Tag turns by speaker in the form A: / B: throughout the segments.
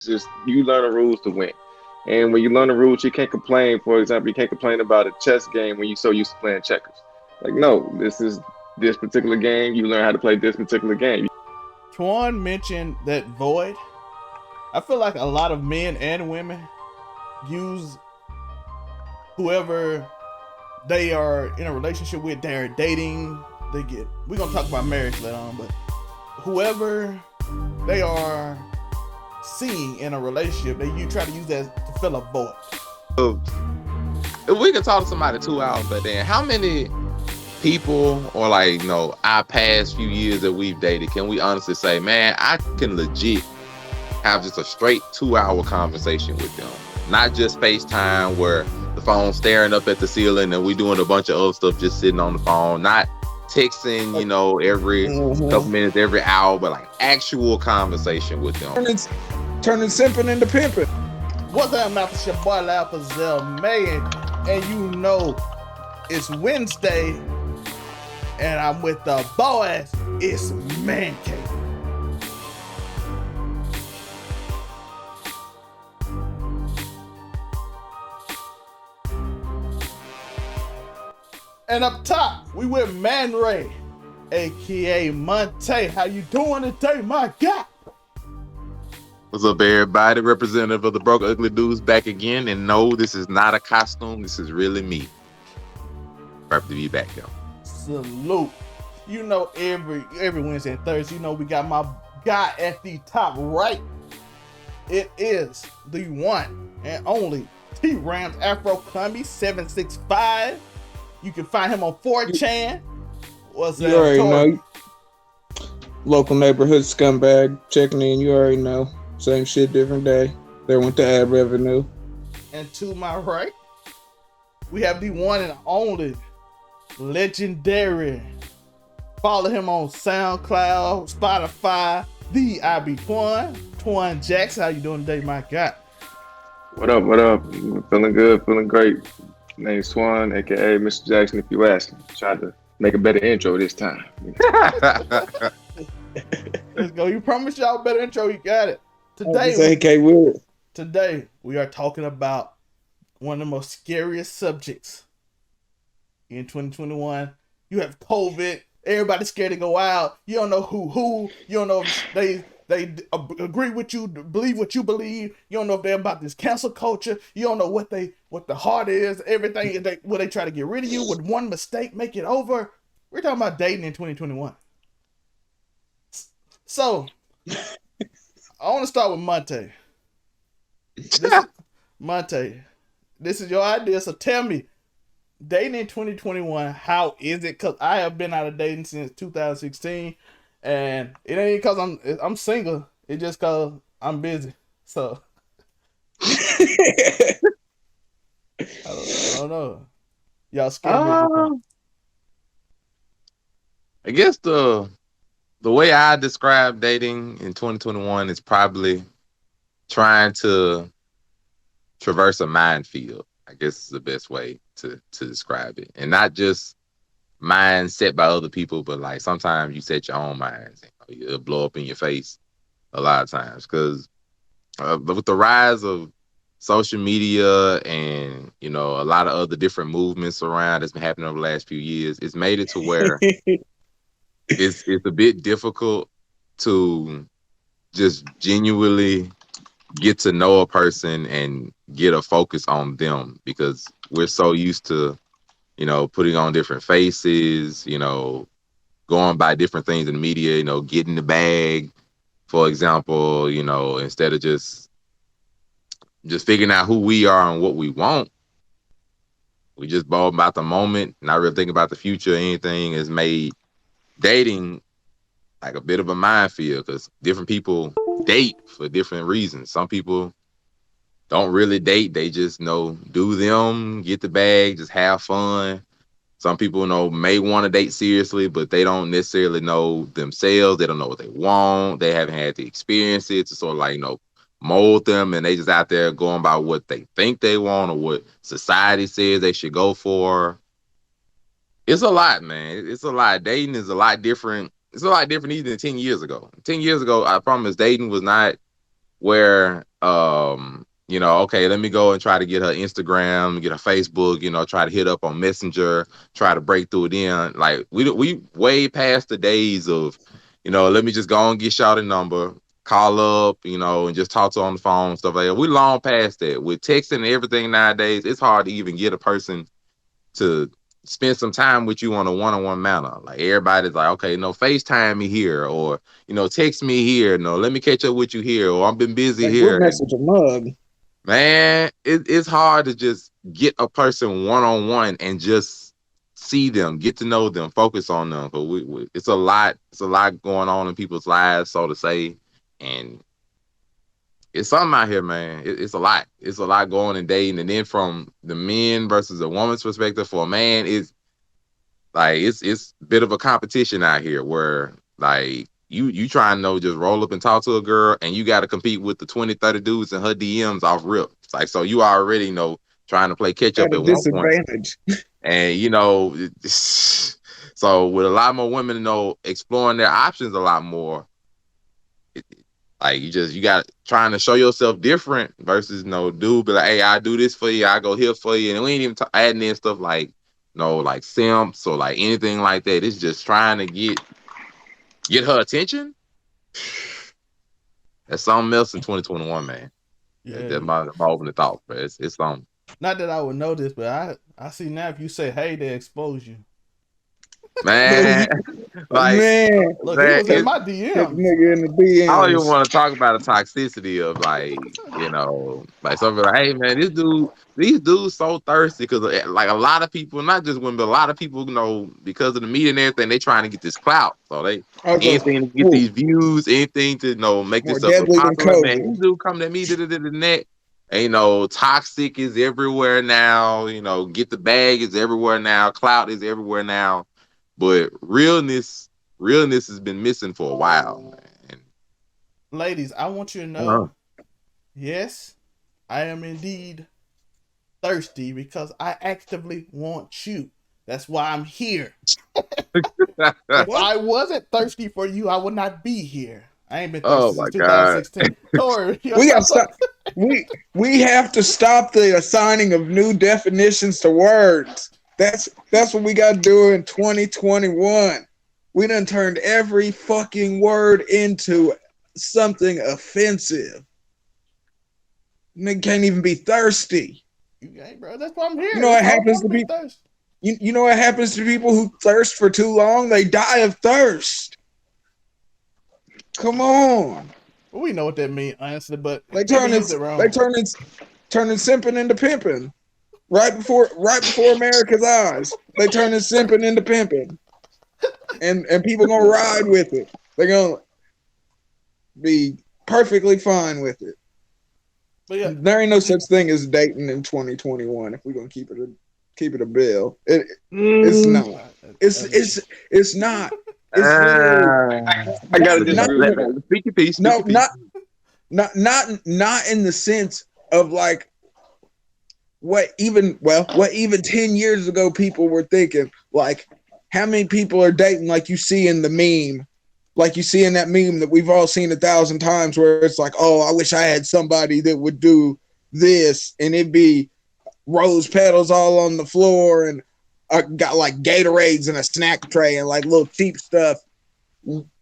A: It's just you learn the rules to win. And when you learn the rules, you can't complain. For example, you can't complain about a chess game when you're so used to playing checkers. Like, no, this is this particular game. You learn how to play this particular game.
B: Toine mentioned that void. I feel like a lot of men and women use whoever they are in a relationship with, they're dating, we're gonna talk about marriage later on, but whoever they are seeing in a relationship, you try to use that to fill a void.
C: If we can talk to somebody 2 hours, but then how many people or our past few years that we've dated, can we honestly say, man, I can legit have just a straight 2-hour conversation with them? Not just FaceTime where the phone's staring up at the ceiling and we doing a bunch of other stuff just sitting on the phone. Not texting, every couple minutes, every hour, but like actual conversation with them.
D: Turning simping into pimping.
B: What's up, man? It's your boy Lapazel May, and it's Wednesday, and I'm with the boys. It's Man Cave. And up top, we with Man Ray, aka Montay. How you doing today, my guy?
C: What's up, everybody? Representative of the Broke Ugly Dudes back again. And no, this is not a costume. This is really me. Happy to be back, though.
B: Salute. Every Wednesday and Thursday, we got my guy at the top right. It is the one and only T Rams Afro Cumby 765. You can find him on 4chan. What's that?
D: You already know. Local neighborhood scumbag checking in. You already know. Same shit, different day. They want to add revenue.
B: And to my right, we have the one and only legendary. Follow him on SoundCloud, Spotify, the IB Toine Jackson. How you doing today, my guy?
A: What up? What up? Feeling good, feeling great. Name's Toine, aka Mr. Jackson. If you ask me, tried to make a better intro this time.
B: Let's go. You promised y'all a better intro. You got it. Today we are talking about one of the most scariest subjects in 2021. You have COVID. Everybody's scared to go out. You don't know who. You don't know if they agree with you, believe what you believe. You don't know if they're about this cancel culture. You don't know what the heart is. Everything. Will they try to get rid of you with one mistake, make it over? We're talking about dating in 2021. So, I want to start with Montay. Montay, this is your idea. So tell me, dating in 2021, how is it? Because I have been out of dating since 2016. And it ain't because I'm single. It's just because I'm busy. So I don't know. Y'all scared me.
C: I guess the way I describe dating in 2021 is probably trying to traverse a minefield. I guess is the best way to describe it. And not just mind set by other people, but like sometimes you set your own minds. It'll blow up in your face a lot of times because with the rise of social media and a lot of other different movements around that's been happening over the last few years, it's made it to where it's a bit difficult to just genuinely get to know a person and get a focus on them because we're so used to putting on different faces, going by different things in the media, getting the bag, for example, instead of just figuring out who we are and what we want. We just ball about the moment, not really thinking about the future or anything. Has made dating like a bit of a minefield because different people date for different reasons. Some people don't really date. They just do them, get the bag, just have fun. Some people may want to date seriously, but they don't necessarily know themselves. They don't know what they want. They haven't had the experience to sort of mold them, and they just out there going by what they think they want or what society says they should go for. It's a lot, man. It's a lot. Dating is a lot different. It's a lot different even than 10 years ago. 10 years ago, I promise dating was not where okay, let me go and try to get her Instagram, get her Facebook, try to hit up on Messenger, try to break through it in. Like we way past the days of, let me just go and get Shawty number, call up, and just talk to her on the phone, stuff like that. We long past that. With texting and everything nowadays, it's hard to even get a person to spend some time with you on a one-on-one manner. Like everybody's like, okay, FaceTime me here, or text me here. No, let me catch up with you here, or I've been busy
D: Like, we'll
C: here.
D: message a mug.
C: Man, it's hard to just get a person one-on-one and just see them, get to know them, focus on them. But it's a lot going on in people's lives, so to say, and it's something out here, man. It's a lot. It's a lot going in dating, and then from the men versus a woman's perspective, for a man, it's like it's a bit of a competition out here where like you try and just roll up and talk to a girl, and you got to compete with the 20, 30 dudes in her DMs off rip. It's like, so you already trying to play catch up
D: At a
C: at one point,
D: disadvantage.
C: and so with a lot more women exploring their options a lot more. Like you got trying to show yourself different versus dude be like, hey, I do this for you, I go here for you, and we ain't even adding in stuff like like simps or like anything like that. It's just trying to get her attention. That's something else in 2021, man.
B: Yeah,
C: That's my opening thought, but it's something.
B: Not that I would know this, but I see now if you say hey, they expose you.
C: Man, like
D: Man,
B: Look,
C: man,
B: he was in my
D: that
B: DMs.
D: nigga in the DMs.
C: I don't even want to talk about the toxicity of like something like, hey man, these dudes so thirsty because like a lot of people, not just women, but a lot of people, because of the media and everything, they trying to get this clout. So they anything to get these views, anything to make
D: more
C: themselves
D: deadly than
C: popular. Man,
D: COVID.
C: these dudes come to me, the net. Toxic is everywhere now. Get the bag is everywhere now. Clout is everywhere now. But realness has been missing for a while, man.
B: Ladies, I want you to know, yes, I am indeed thirsty because I actively want you. That's why I'm here. If I wasn't thirsty for you, I would not be here. I ain't been thirsty since 2016. Tori,
D: we got to stop. We have to stop the assigning of new definitions to words. That's what we got to do in 2021. We done turned every fucking word into something offensive. Nigga can't even be thirsty.
B: Hey, bro, that's why I'm here.
D: You know what happens to people? You know what happens to people who thirst for too long? They die of thirst. Come on.
B: Well, we know what that means, honestly, but
D: they turning simping into pimping. Right before America's eyes. They turning simping into pimping. And people gonna ride with it. They're gonna be perfectly fine with it.
B: But yeah,
D: there ain't no such thing as dating in 2021 if we're gonna keep it a bill. It's not. It's not.
A: I gotta disagree.
C: Speak your piece.
D: Not in the sense of like what even 10 years ago people were thinking. Like, how many people are dating like you see in the meme, like you see in that meme that we've all seen 1,000 times, where it's like, oh, I wish I had somebody that would do this, and it'd be rose petals all on the floor, and got like Gatorades and a snack tray and like little cheap stuff.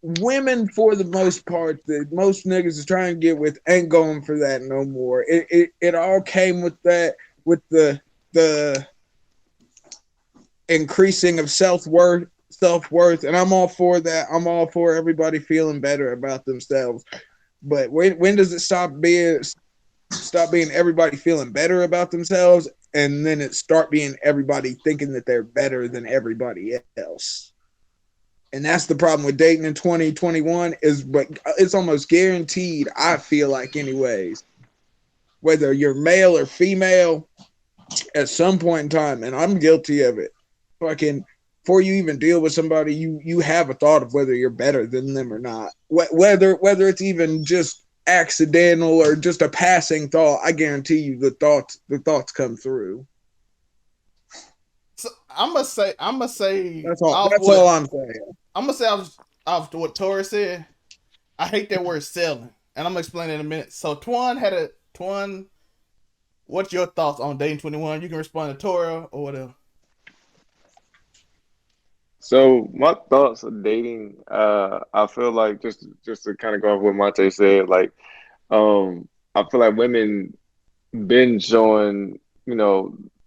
D: Women, for the most part, that most niggas is trying to get with, ain't going for that no more. It all came with that, with the increasing of self-worth, and I'm all for that. I'm all for everybody feeling better about themselves. But when does it stop being everybody feeling better about themselves, and then it start being everybody thinking that they're better than everybody else? And that's the problem with dating in 2021 but it's almost guaranteed, I feel like anyways, whether you're male or female, at some point in time, and I'm guilty of it, fucking, before you even deal with somebody, you have a thought of whether you're better than them or not. Whether it's even just accidental or just a passing thought, I guarantee you the thoughts come through.
B: So I'm gonna say
D: that's all I'm saying.
B: I'm gonna say off what Tori said. I hate that word selling. and I'm gonna explain it in a minute. So Toine, what's your thoughts on dating 21? You can respond to Tora or whatever.
A: So my thoughts of dating, I feel like just to kind of go off what Montay said, like I feel like women been showing,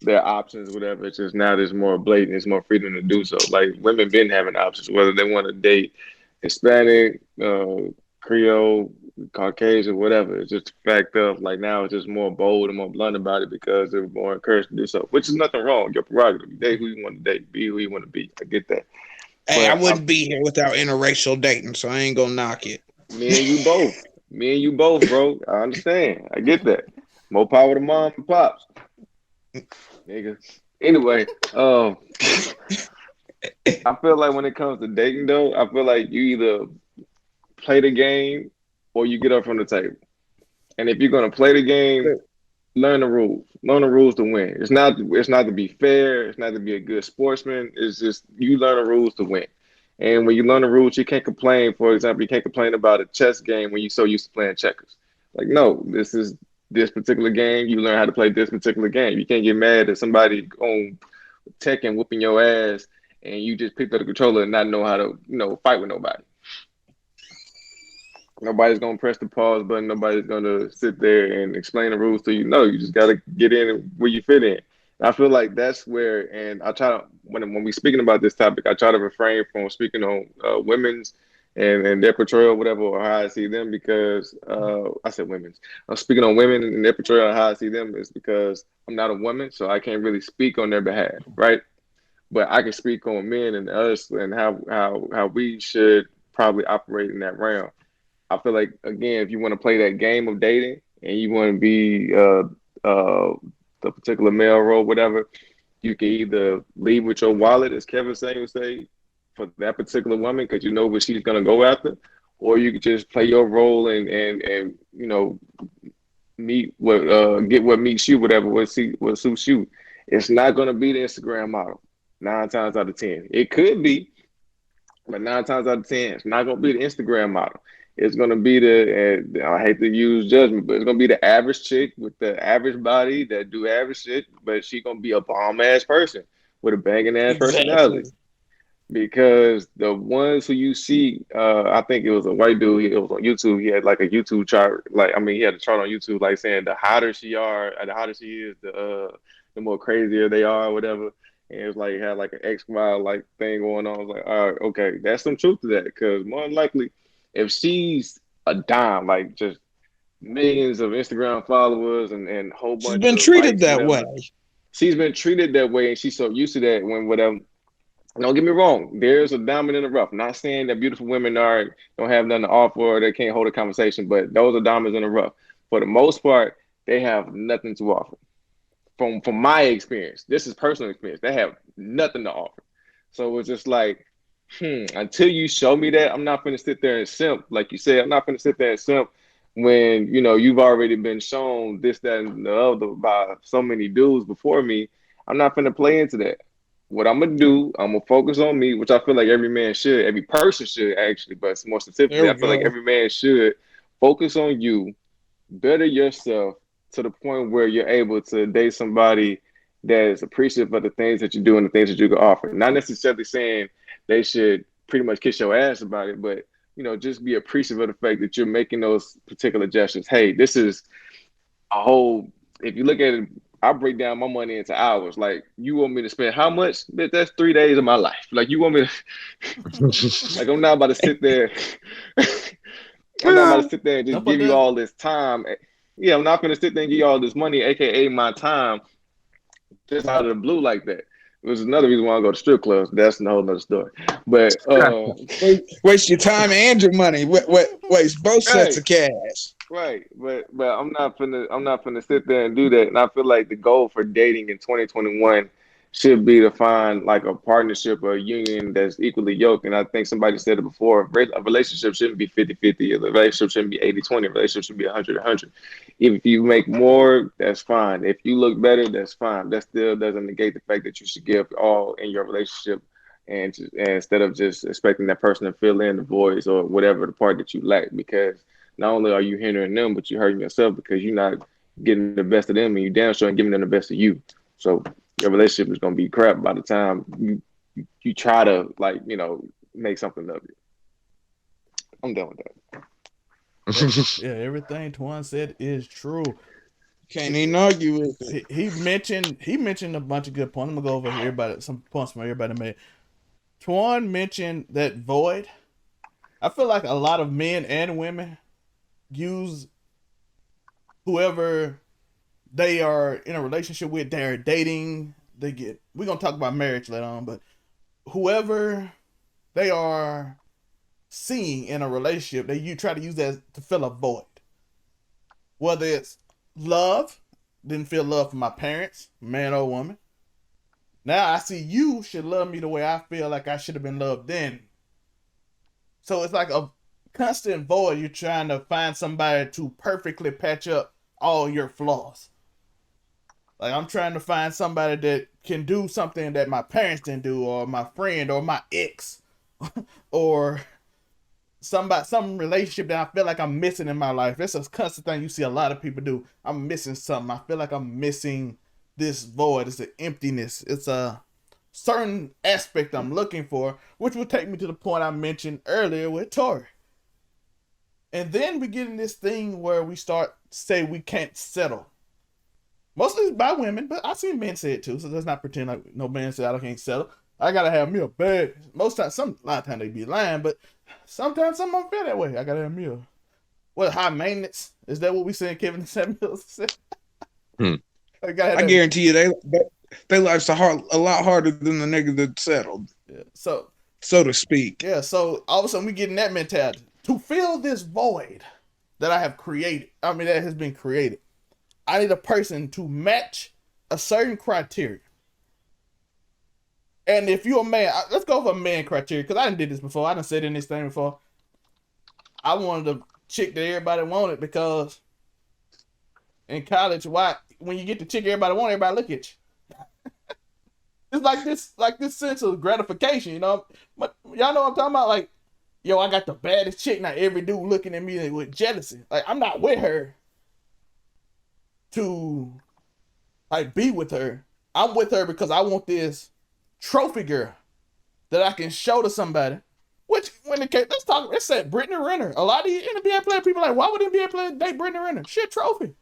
A: their options, whatever. It's just now there's more blatant, it's more freedom to do so. Like women been having options, whether they want to date Hispanic, Creole, Caucasian, whatever. It's just a fact of like now it's just more bold and more blunt about it because they're more encouraged to do so, which is nothing wrong. Your prerogative. You date who you want to date, be who you want to be. I get that.
D: Hey, I
A: But
D: wouldn't be here without interracial dating, so I ain't gonna knock it.
A: me and you both. Me and you both, bro. I understand. I get that. More power to mom and pops. Nigga. Anyway, I feel like when it comes to dating though, I feel like you either play the game or you get up from the table. And if you're gonna play the game, learn the rules. Learn the rules to win. It's not to be fair, it's not to be a good sportsman. It's just you learn the rules to win. And when you learn the rules, you can't complain. For example, you can't complain about a chess game when you're so used to playing checkers. Like, no, this is this particular game. You learn how to play this particular game. You can't get mad at somebody on Tekken whooping your ass and you just picked up the controller and not know how to, fight with nobody. Nobody's gonna press the pause button. Nobody's gonna sit there and explain the rules to you. No, you just gotta get in where you fit in. And I feel like that's where, and I try to when we speaking about this topic, I try to refrain from speaking on women's and their portrayal, whatever, or how I see them because I said women's. I'm speaking on women and their portrayal and how I see them is because I'm not a woman, so I can't really speak on their behalf, right? But I can speak on men and us and how we should probably operate in that realm. I feel like again, if you want to play that game of dating and you want to be the particular male role, whatever, you can either leave with your wallet, as Kevin say, for that particular woman because you know what she's gonna go after, or you can just play your role and meet what get what meets you, whatever what suits you. It's not gonna be the Instagram model. 9 times out of 10, it could be, but 9 times out of 10, it's not gonna be the Instagram model. It's gonna be I hate to use judgment, but it's gonna be the average chick with the average body that do average shit, but she gonna be a bomb ass person with a banging ass
D: Exactly.
A: personality. Because the ones who you see, I think it was a white dude. It was on YouTube. He had like a YouTube chart. Like, I mean, he had a chart on YouTube, like saying the hotter she are, the hotter she is, the more crazier they are, or whatever. And it was like had like an X file like thing going on. I was like, all right, okay, that's some truth to that. Because more than likely, if she's a dime, like just millions of Instagram followers and a whole
D: She's
A: bunch
D: been
A: of
D: treated
A: likes,
D: that way.
A: whatever, she's been treated that way, and she's so used to that. When whatever, don't get me wrong, there's a diamond in the rough. Not saying that beautiful women don't have nothing to offer or they can't hold a conversation, but those are diamonds in the rough. For the most part, they have nothing to offer. From my experience, this is personal experience. They have nothing to offer. So it's just like, until you show me that, I'm not gonna sit there and simp. Like you said, I'm not gonna sit there and simp when you've already been shown this, that, and the other by so many dudes before me. I'm not gonna play into that. What I'm gonna do, I'm gonna focus on me, which I feel like every man should, every person should actually, but more
D: There
A: specifically, I
D: we
A: feel like
D: go.
A: every man should focus on you, better yourself to the point where you're able to date somebody that is appreciative of the things that you do and the things that you can offer. Not necessarily saying they should pretty much kiss your ass about it, but just be appreciative of the fact that you're making those particular gestures. Hey, this is a whole. If you look at it, I break down my money into hours. Like, you want me to spend how much? That's 3 days of my life. Like, you want me to, like, I'm not about to sit there. I'm not about to sit there and just
B: Simple
A: give you
B: does.
A: all this time. Yeah, I'm not going to sit there and give you all this money, aka my time, just out of the blue like that. It was another reason why I go to strip clubs. That's a whole other story. But
D: Waste your time and your money. Waste both sets
A: right,
D: of cash.
A: right. But I'm not finna sit there and do that. And I feel like the goal for dating in 2021 should be to find like a partnership or a union that's equally yoked. And I think somebody said it before, a relationship shouldn't be 50-50. A relationship shouldn't be 80-20. A relationship should be 100-100. If you make more, that's fine. If you look better, that's fine. That still doesn't negate the fact that you should give all in your relationship, and instead of just expecting that person to fill in the voids or whatever the part that you lack. Because not only are you hindering them, but you're hurting yourself because you're not getting the best of them, and you damn sure ain't giving them the best of you. So your relationship is gonna be crap by the time you try to make something of it. I'm done with that.
B: Yeah, everything Toine said is true.
D: Can't even argue with it.
B: He mentioned a bunch of good points. I'm gonna go over everybody some points from everybody made. Toine mentioned that void. I feel like a lot of men and women use whoever they are in a relationship with, they're dating, we're gonna talk about marriage later on, but whoever they are seeing in a relationship, you try to use that to fill a void. Whether it's love, didn't feel love from my parents, man or woman. Now I see you should love me the way I feel like I should have been loved then. So it's like a constant void. You're trying to find somebody to perfectly patch up all your flaws. Like I'm trying to find somebody that can do something that my parents didn't do, or my friend, or my ex, or some relationship that I feel like I'm missing in my life. It's a constant thing you see a lot of people do. I'm missing something. I feel like I'm missing this void. It's an emptiness. It's a certain aspect I'm looking for, which will take me to the point I mentioned earlier with Tori. And then we get in this thing where we start to say we can't settle. Mostly it's by women, but I see men say it too, so let's not pretend like no man said I can't settle. I gotta have me a bed. Most times, a lot of times they be lying, but sometimes some of them feel that way. I gotta have me a what, high maintenance? Is that what we saying Kevin Samuels said?
D: I guarantee you they life's a lot harder than the nigga that settled.
B: Yeah,
D: so to speak.
B: Yeah, so all of a sudden we get in that mentality. To fill this void that I have created, that has been created, I need a person to match a certain criteria. And if you're a man, let's go for a man criteria, because I done did this before. I done said in this thing before. I wanted a chick that everybody wanted because in college, when you get the chick everybody wanted, everybody look at you. It's like this sense of gratification, you know? But y'all know what I'm talking about? Like, yo, I got the baddest chick. Now every dude looking at me with jealousy. Like, I'm not with her to be with her. I'm with her because I want this trophy girl that I can show to somebody. Which, let's say Brittany Renner. A lot of you NBA player people are like, why would NBA player date Brittany Renner? She a trophy.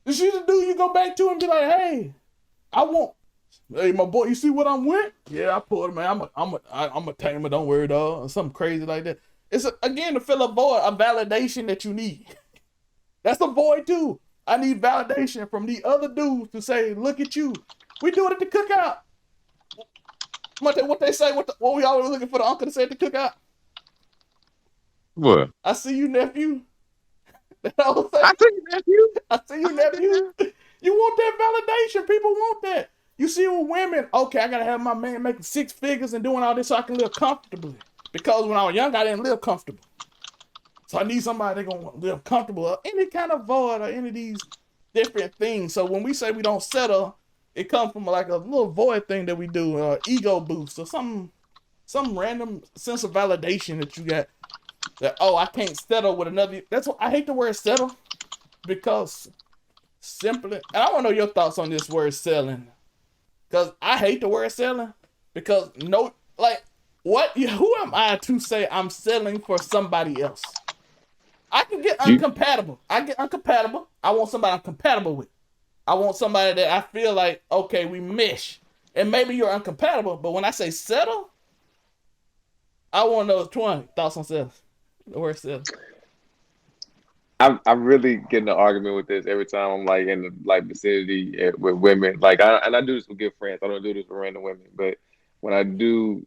B: She's the dude you go back to and be like, hey, hey, my boy, you see what I'm with? Yeah, I pulled it, man. I'm a tamer, don't worry, dog. Or something crazy like that. It's, again, to fill a void, a validation that you need. That's a void, too. I need validation from the other dudes to say, look at you. We do it at the cookout. What they say, what we always looking for the uncle to say at the cookout?
C: What?
B: I see you, nephew.
C: I see you, nephew.
B: I see you, nephew. You want that validation. People want that. You see with women, okay, I got to have my man making 6 figures and doing all this so I can live comfortably. Because when I was young, I didn't live comfortable. So I need somebody that's going to live comfortable. Or any kind of void or any of these different things. So when we say we don't settle, it comes from like a little void thing that we do, ego boost or some random sense of validation that you got. That, oh, I can't settle with another. That's what I hate the word settle, because simply, and I want to know your thoughts on this word selling, because I hate the word selling, because who am I to say I'm selling for somebody else? I can get uncompatible. I get uncompatible. I want somebody I'm compatible with. I want somebody that I feel like, okay, we mesh. And maybe you're uncompatible, but when I say settle, I want to know Toine thoughts on sales. The word settle.
A: I'm really getting an argument with this every time I'm like in the vicinity with women. Like I do this with good friends. I don't do this with random women. But when I do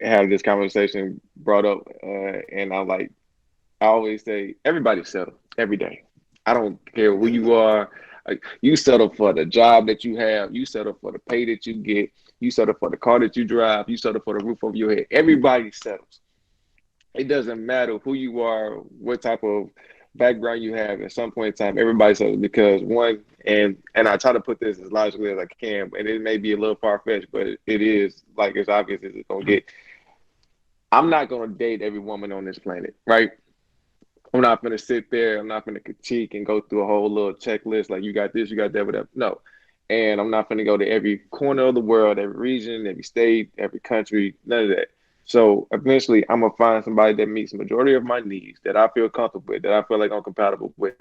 A: have this conversation brought up, and I'm like, I always say everybody settle every day. I don't care who you are. Like, you settle for the job that you have. You settle for the pay that you get. You settle for the car that you drive. You settle for the roof over your head. Everybody settles. It doesn't matter who you are, what type of background you have. At some point in time, everybody settles because and I try to put this as logically as I can, and it may be a little far-fetched, but it is like as obvious as it's going to get. I'm not gonna date every woman on this planet, right? I'm not gonna sit there. I'm not gonna critique and go through a whole little checklist like you got this, you got that, whatever. No, and I'm not gonna go to every corner of the world, every region, every state, every country, none of that. So eventually, I'm gonna find somebody that meets the majority of my needs, that I feel comfortable with, that I feel like I'm compatible with,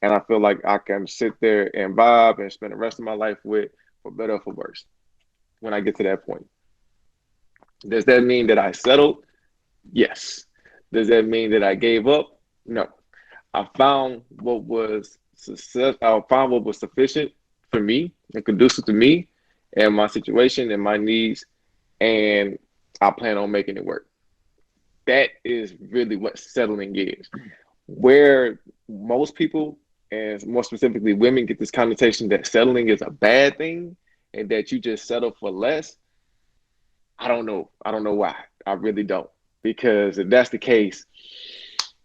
A: and I feel like I can sit there and vibe and spend the rest of my life with, for better or for worse. When I get to that point, does that mean that I settled? Yes. Does that mean that I gave up? No. I found what was success. I found what was sufficient for me and conducive to me and my situation and my needs, and I plan on making it work. That is really what settling is. Where most people, and more specifically women, get this connotation that settling is a bad thing and that you just settle for less. I don't know. I don't know why. I really don't. Because if that's the case,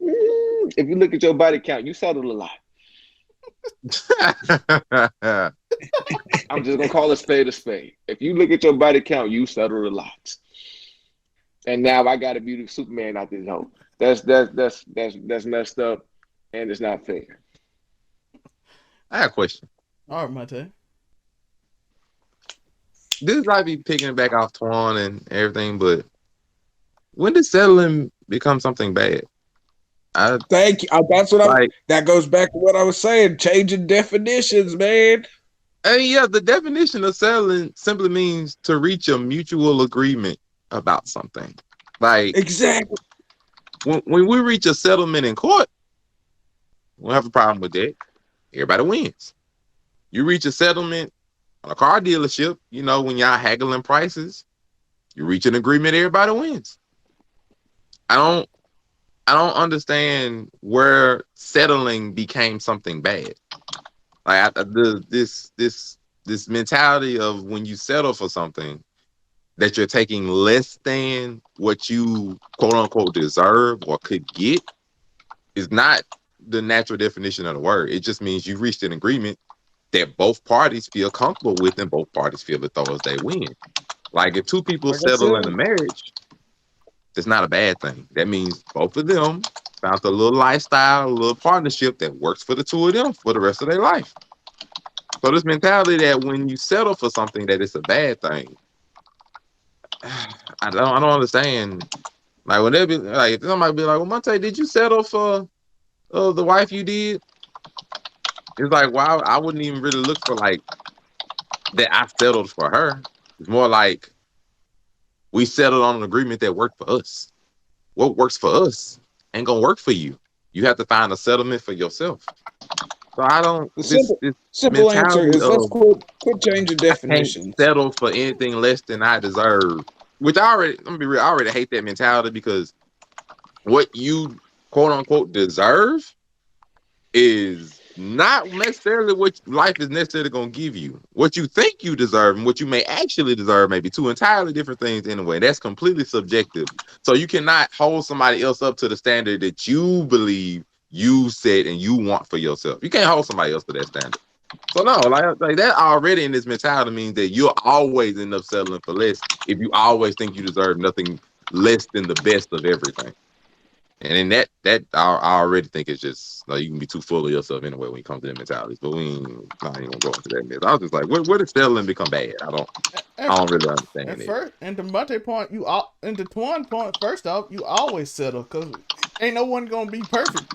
A: if you look at your body count, you settled a lot. I'm just gonna call a spade a spade. If you look at your body count, you settled a lot. And now I gotta be the Superman out this hole. That's messed up and it's not fair.
C: I have a question.
B: All right, Montay.
C: This might be picking it back off Toine and everything, but when does settling become something bad? I
D: Thank you. That's what
C: like.
D: that goes back to what I was saying. Changing definitions, man.
C: And yeah, the definition of settling simply means to reach a mutual agreement about something. Like
D: Exactly.
C: when we reach a settlement in court, we don't have a problem with that. Everybody wins. You reach a settlement on a car dealership, you know, when y'all haggling prices, you reach an agreement, everybody wins. I don't understand where settling became something bad. Like this mentality of when you settle for something that you're taking less than what you quote unquote deserve or could get is not the natural definition of the word. It just means you reached an agreement that both parties feel comfortable with and both parties feel as though as they win. Like if two people
D: Like I
C: settle in
D: said,
C: a marriage, that's not a bad thing. That means both of them found a little lifestyle, a little partnership that works for the two of them for the rest of their life. So this mentality that when you settle for something that it's a bad thing, I don't understand. Like when they be like, if somebody be like, "Well, Montay, did you settle for the wife you did?" It's like, wow, I wouldn't even really look for like that. I settled for her. It's more like we settled on an agreement that worked for us. What works for us ain't gonna work for you. You have to find a settlement for yourself. So I don't
D: the
C: this
D: simple answer
C: mentality
D: is let's
C: of
D: quit changing
C: I can't
D: definitions.
C: settle for anything less than I deserve. Which I already, let me be real, I already hate that mentality because what you quote unquote deserve is not necessarily what life is necessarily going to give you. What you think you deserve and what you may actually deserve may be two entirely different things anyway. That's completely subjective. So you cannot hold somebody else up to the standard that you believe you set and you want for yourself. You can't hold somebody else to that standard. So no, like that already in this mentality means that you'll always end up settling for less if you always think you deserve nothing less than the best of everything. And in that I already think it's just like you can be too full of yourself anyway when you come to them mentalities. But we ain't not even gonna go into that mess. I was just like, where did settling become bad? I don't really
B: And
C: understand it.
B: first, and the Montay point, and the Toine point. First off, you always settle because ain't no one gonna be perfect.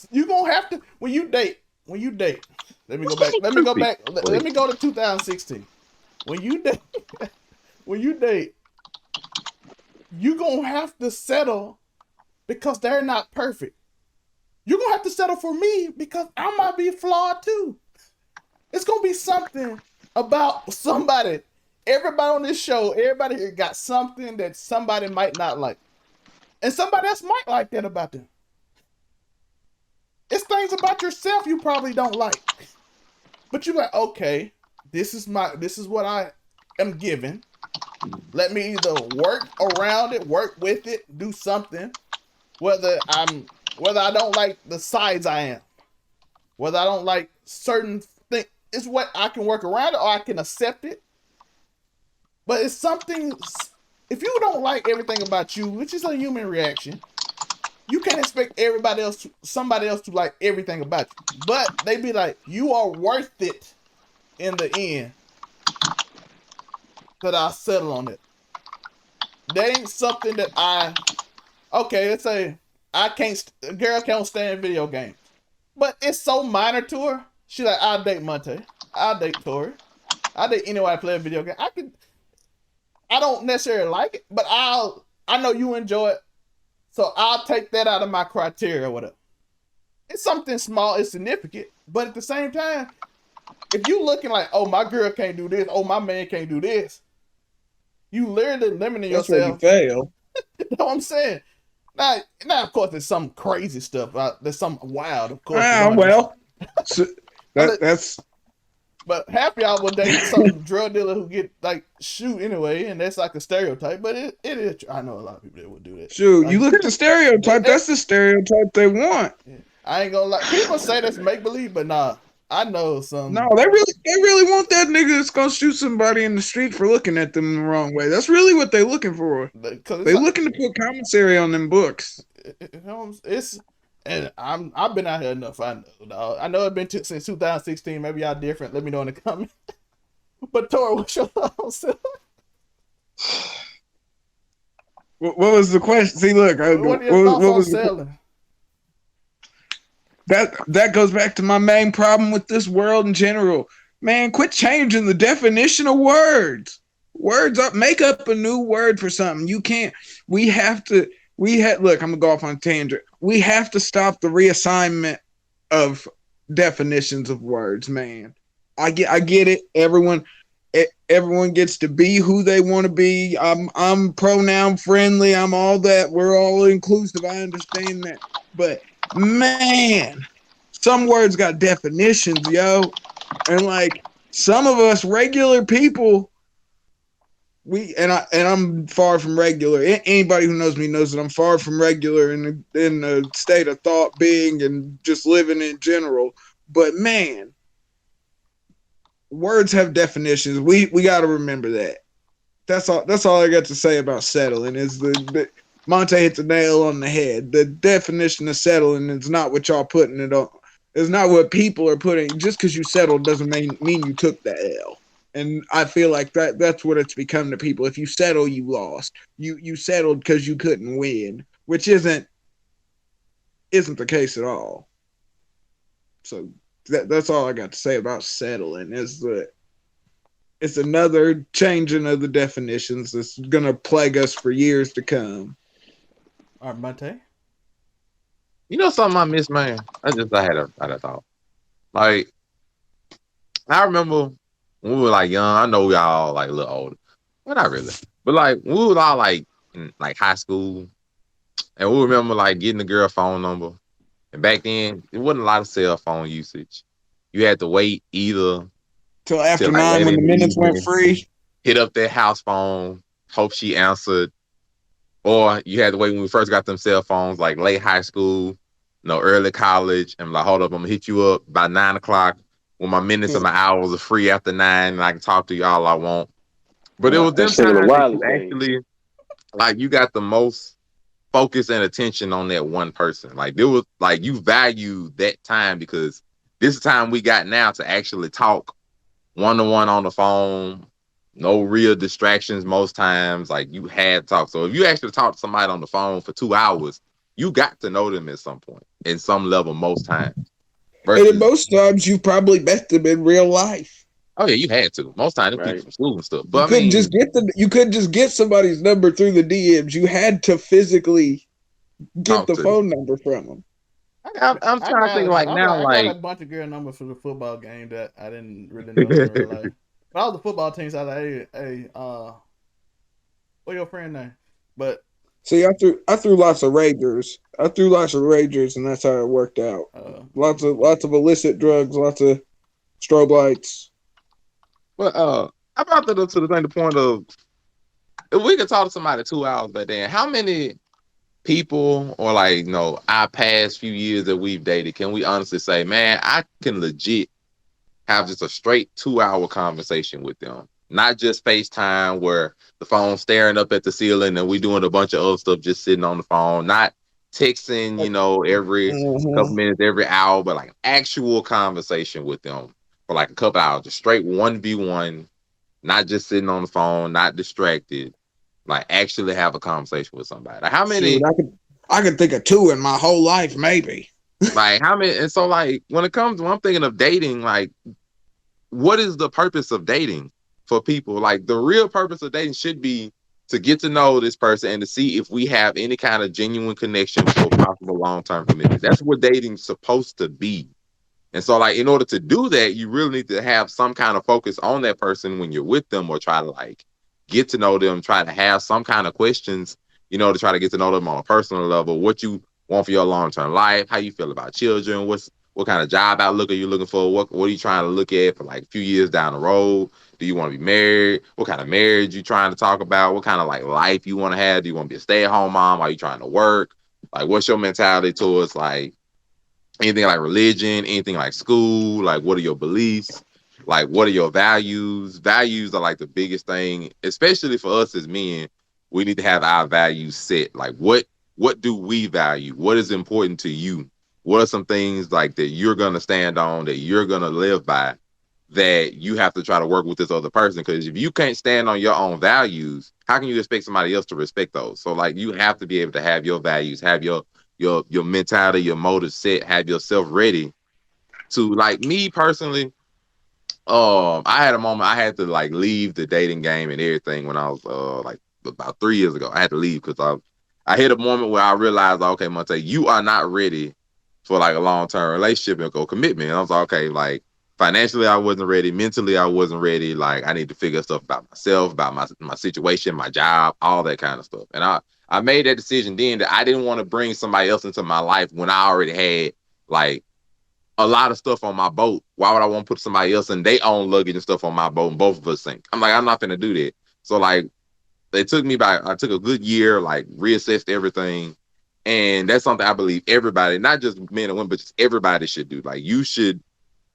B: You gonna have to when you date. When you date, let me go back. Let me go back. Let me go to 2016. When you date, when you date, you gonna have to settle because they're not perfect. You're gonna have to settle for me because I might be flawed too. It's gonna be something about somebody. Everybody on this show, everybody here got something that somebody might not like. And somebody else might like that about them. It's things about yourself you probably don't like. But you're like, okay, this is what I am given. Let me either work around it, work with it, do something. Whether I don't like the size I am, whether I don't like certain things, it's what I can work around it or I can accept it. But it's something if you don't like everything about you, which is a human reaction, you can't expect somebody else to like everything about you. But they be like, you are worth it in the end. That I'll settle on it. That ain't something that let's say a girl can't stand video games. But it's so minor to her. She like, I'll date Montay. I'll date Tori. I'll date anybody play a video game. I don't necessarily like it, but I know you enjoy it. So I'll take that out of my criteria or whatever. It's something small, it's significant. But at the same time, if you looking like, oh, my girl can't do this, oh, my man can't do this, you literally limiting yourself.
D: That's where you fail.
B: You know what I'm saying? Now, of course, there's some crazy stuff. There's some wild, of course.
D: That's.
B: But half y'all would date some drug dealer who get like shoot anyway, and that's like a stereotype. But it is. I know a lot of people that would do that.
D: Shoot, you look at the stereotype. That's the stereotype they want.
B: Yeah. I ain't gonna lie. People say that's make believe, but nah. I know some.
D: No, they really want that nigga that's gonna shoot somebody in the street for looking at them the wrong way. That's really what they looking for. They looking to put commentary on them books.
B: And I've been out here enough. I know, dog. I know it's been since 2016. Maybe y'all different. Let me know in the comments. But Tori, what's your thoughts?
D: What was the question? See, look.
B: What are your thoughts on selling?
D: That goes back to my main problem with this world in general. Man, quit changing the definition of words. Words up, make up a new word for something. You can't. Look, I'm gonna go off on a tangent. We have to stop the reassignment of definitions of words, man. I get it. Everyone gets to be who they want to be. I'm pronoun friendly. I'm all that. We're all inclusive. I understand that. But man, some words got definitions, yo. And like some of us regular people, I'm far from regular. Anybody who knows me knows that I'm far from regular in the state of thought, being, and just living in general. But man, words have definitions. We got to remember that. That's all I got to say about settling. Is the Montay hit the nail on the head. The definition of settling is not what y'all putting it on. It's not what people are putting. Just because you settled doesn't mean you took the L. And I feel like that's what it's become to people. If you settle, you lost. You settled because you couldn't win, which isn't the case at all. So that's all I got to say about settling. It's another changing of the definitions that's gonna plague us for years to come.
B: All right, Montay.
C: You know something I miss, man? I had a thought. Like, I remember when we were like young. I know y'all like a little older, but not really. But like when we was all like in like high school, and we remember like getting the girl phone number. And back then, there wasn't a lot of cell phone usage. You had to wait either
D: till after 9 when the minutes went free.
C: Hit up that house phone, hope she answered. Or you had to wait when we first got them cell phones, like late high school, early college. And like, hold up, I'm gonna hit you up by 9 o'clock when my minutes and my hours are free after 9, and I can talk to you all I want. But it was them times that you actually, like, you got the most focus and attention on that one person. Like, there was like you value that time, because this is the time we got now to actually talk one-on-one on the phone. No real distractions most times. Like, you had to talk. So if you actually talk to somebody on the phone for 2 hours, you got to know them at some point, in some level, most times.
D: And in most times, you probably met them in real life.
C: Oh yeah, you had to. Most times, right. People from school and stuff. But
D: you couldn't just get somebody's number through the DMs. You had to physically get the phone number from them.
C: I'm trying to think like now. I
B: got a bunch of girl numbers for the football game that I didn't really know in real life. But all the football teams, I was like, hey, what's your friend name? But
D: see, I threw lots of ragers. And that's how it worked out. Lots of illicit drugs, lots of strobe lights.
C: Well, I brought that up to the point of, if we could talk to somebody 2 hours back then, how many people, or like, our past few years that we've dated, can we honestly say, man, I can legit have just a straight 2 hour conversation with them? not just FaceTime where the phone's staring up at the ceiling and we doing a bunch of other stuff just sitting on the phone, not texting, every couple minutes, every hour, but like an actual conversation with them for like a couple hours, just straight 1v1, not just sitting on the phone, not distracted, like actually have a conversation with somebody. Like how many?
D: Shoot, I could think of 2 in my whole life, maybe.
C: Like how many? And so like when I'm thinking of dating, like what is the purpose of dating for people? Like the real purpose of dating should be to get to know this person and to see if we have any kind of genuine connection for possible long-term commitment. That's what dating's supposed to be. And so like in order to do that, you really need to have some kind of focus on that person when you're with them, or try to like get to know them, try to have some kind of questions, to try to get to know them on a personal level, what you want for your long-term life, how you feel about children, what kind of job outlook are you looking for? What are you trying to look at for like a few years down the road? Do you want to be married? What kind of marriage you trying to talk about? What kind of like life you want to have? Do you want to be a stay-at-home mom? Are you trying to work? Like what's your mentality towards like anything like religion, anything like school? Like what are your beliefs? Like what are your values? Values are like the biggest thing, especially for us as men. We need to have our values set. Like what do we value? What is important to you? What are some things like that you're going to stand on, that you're going to live by, that you have to try to work with this other person? Because if you can't stand on your own values, how can you expect somebody else to respect those? So like you have to be able to have your values, have your mentality, your motive set, have yourself ready to, like me personally, I had a moment I had to like leave the dating game and everything when I was like about 3 years ago. I had to leave because I hit a moment where I realized, okay, Montay, you are not ready for like a long-term relationship or commitment. And I was like, okay, like financially I wasn't ready, mentally I wasn't ready. Like I need to figure stuff about myself, about my situation, my job, all that kind of stuff. And I made that decision then that I didn't want to bring somebody else into my life when I already had like a lot of stuff on my boat. Why would I want to put somebody else in their own luggage and stuff on my boat and both of us sink? I'm like, I'm not gonna do that. So like I took a good year, like reassessed everything. And that's something I believe everybody, not just men and women, but just everybody should do. Like you should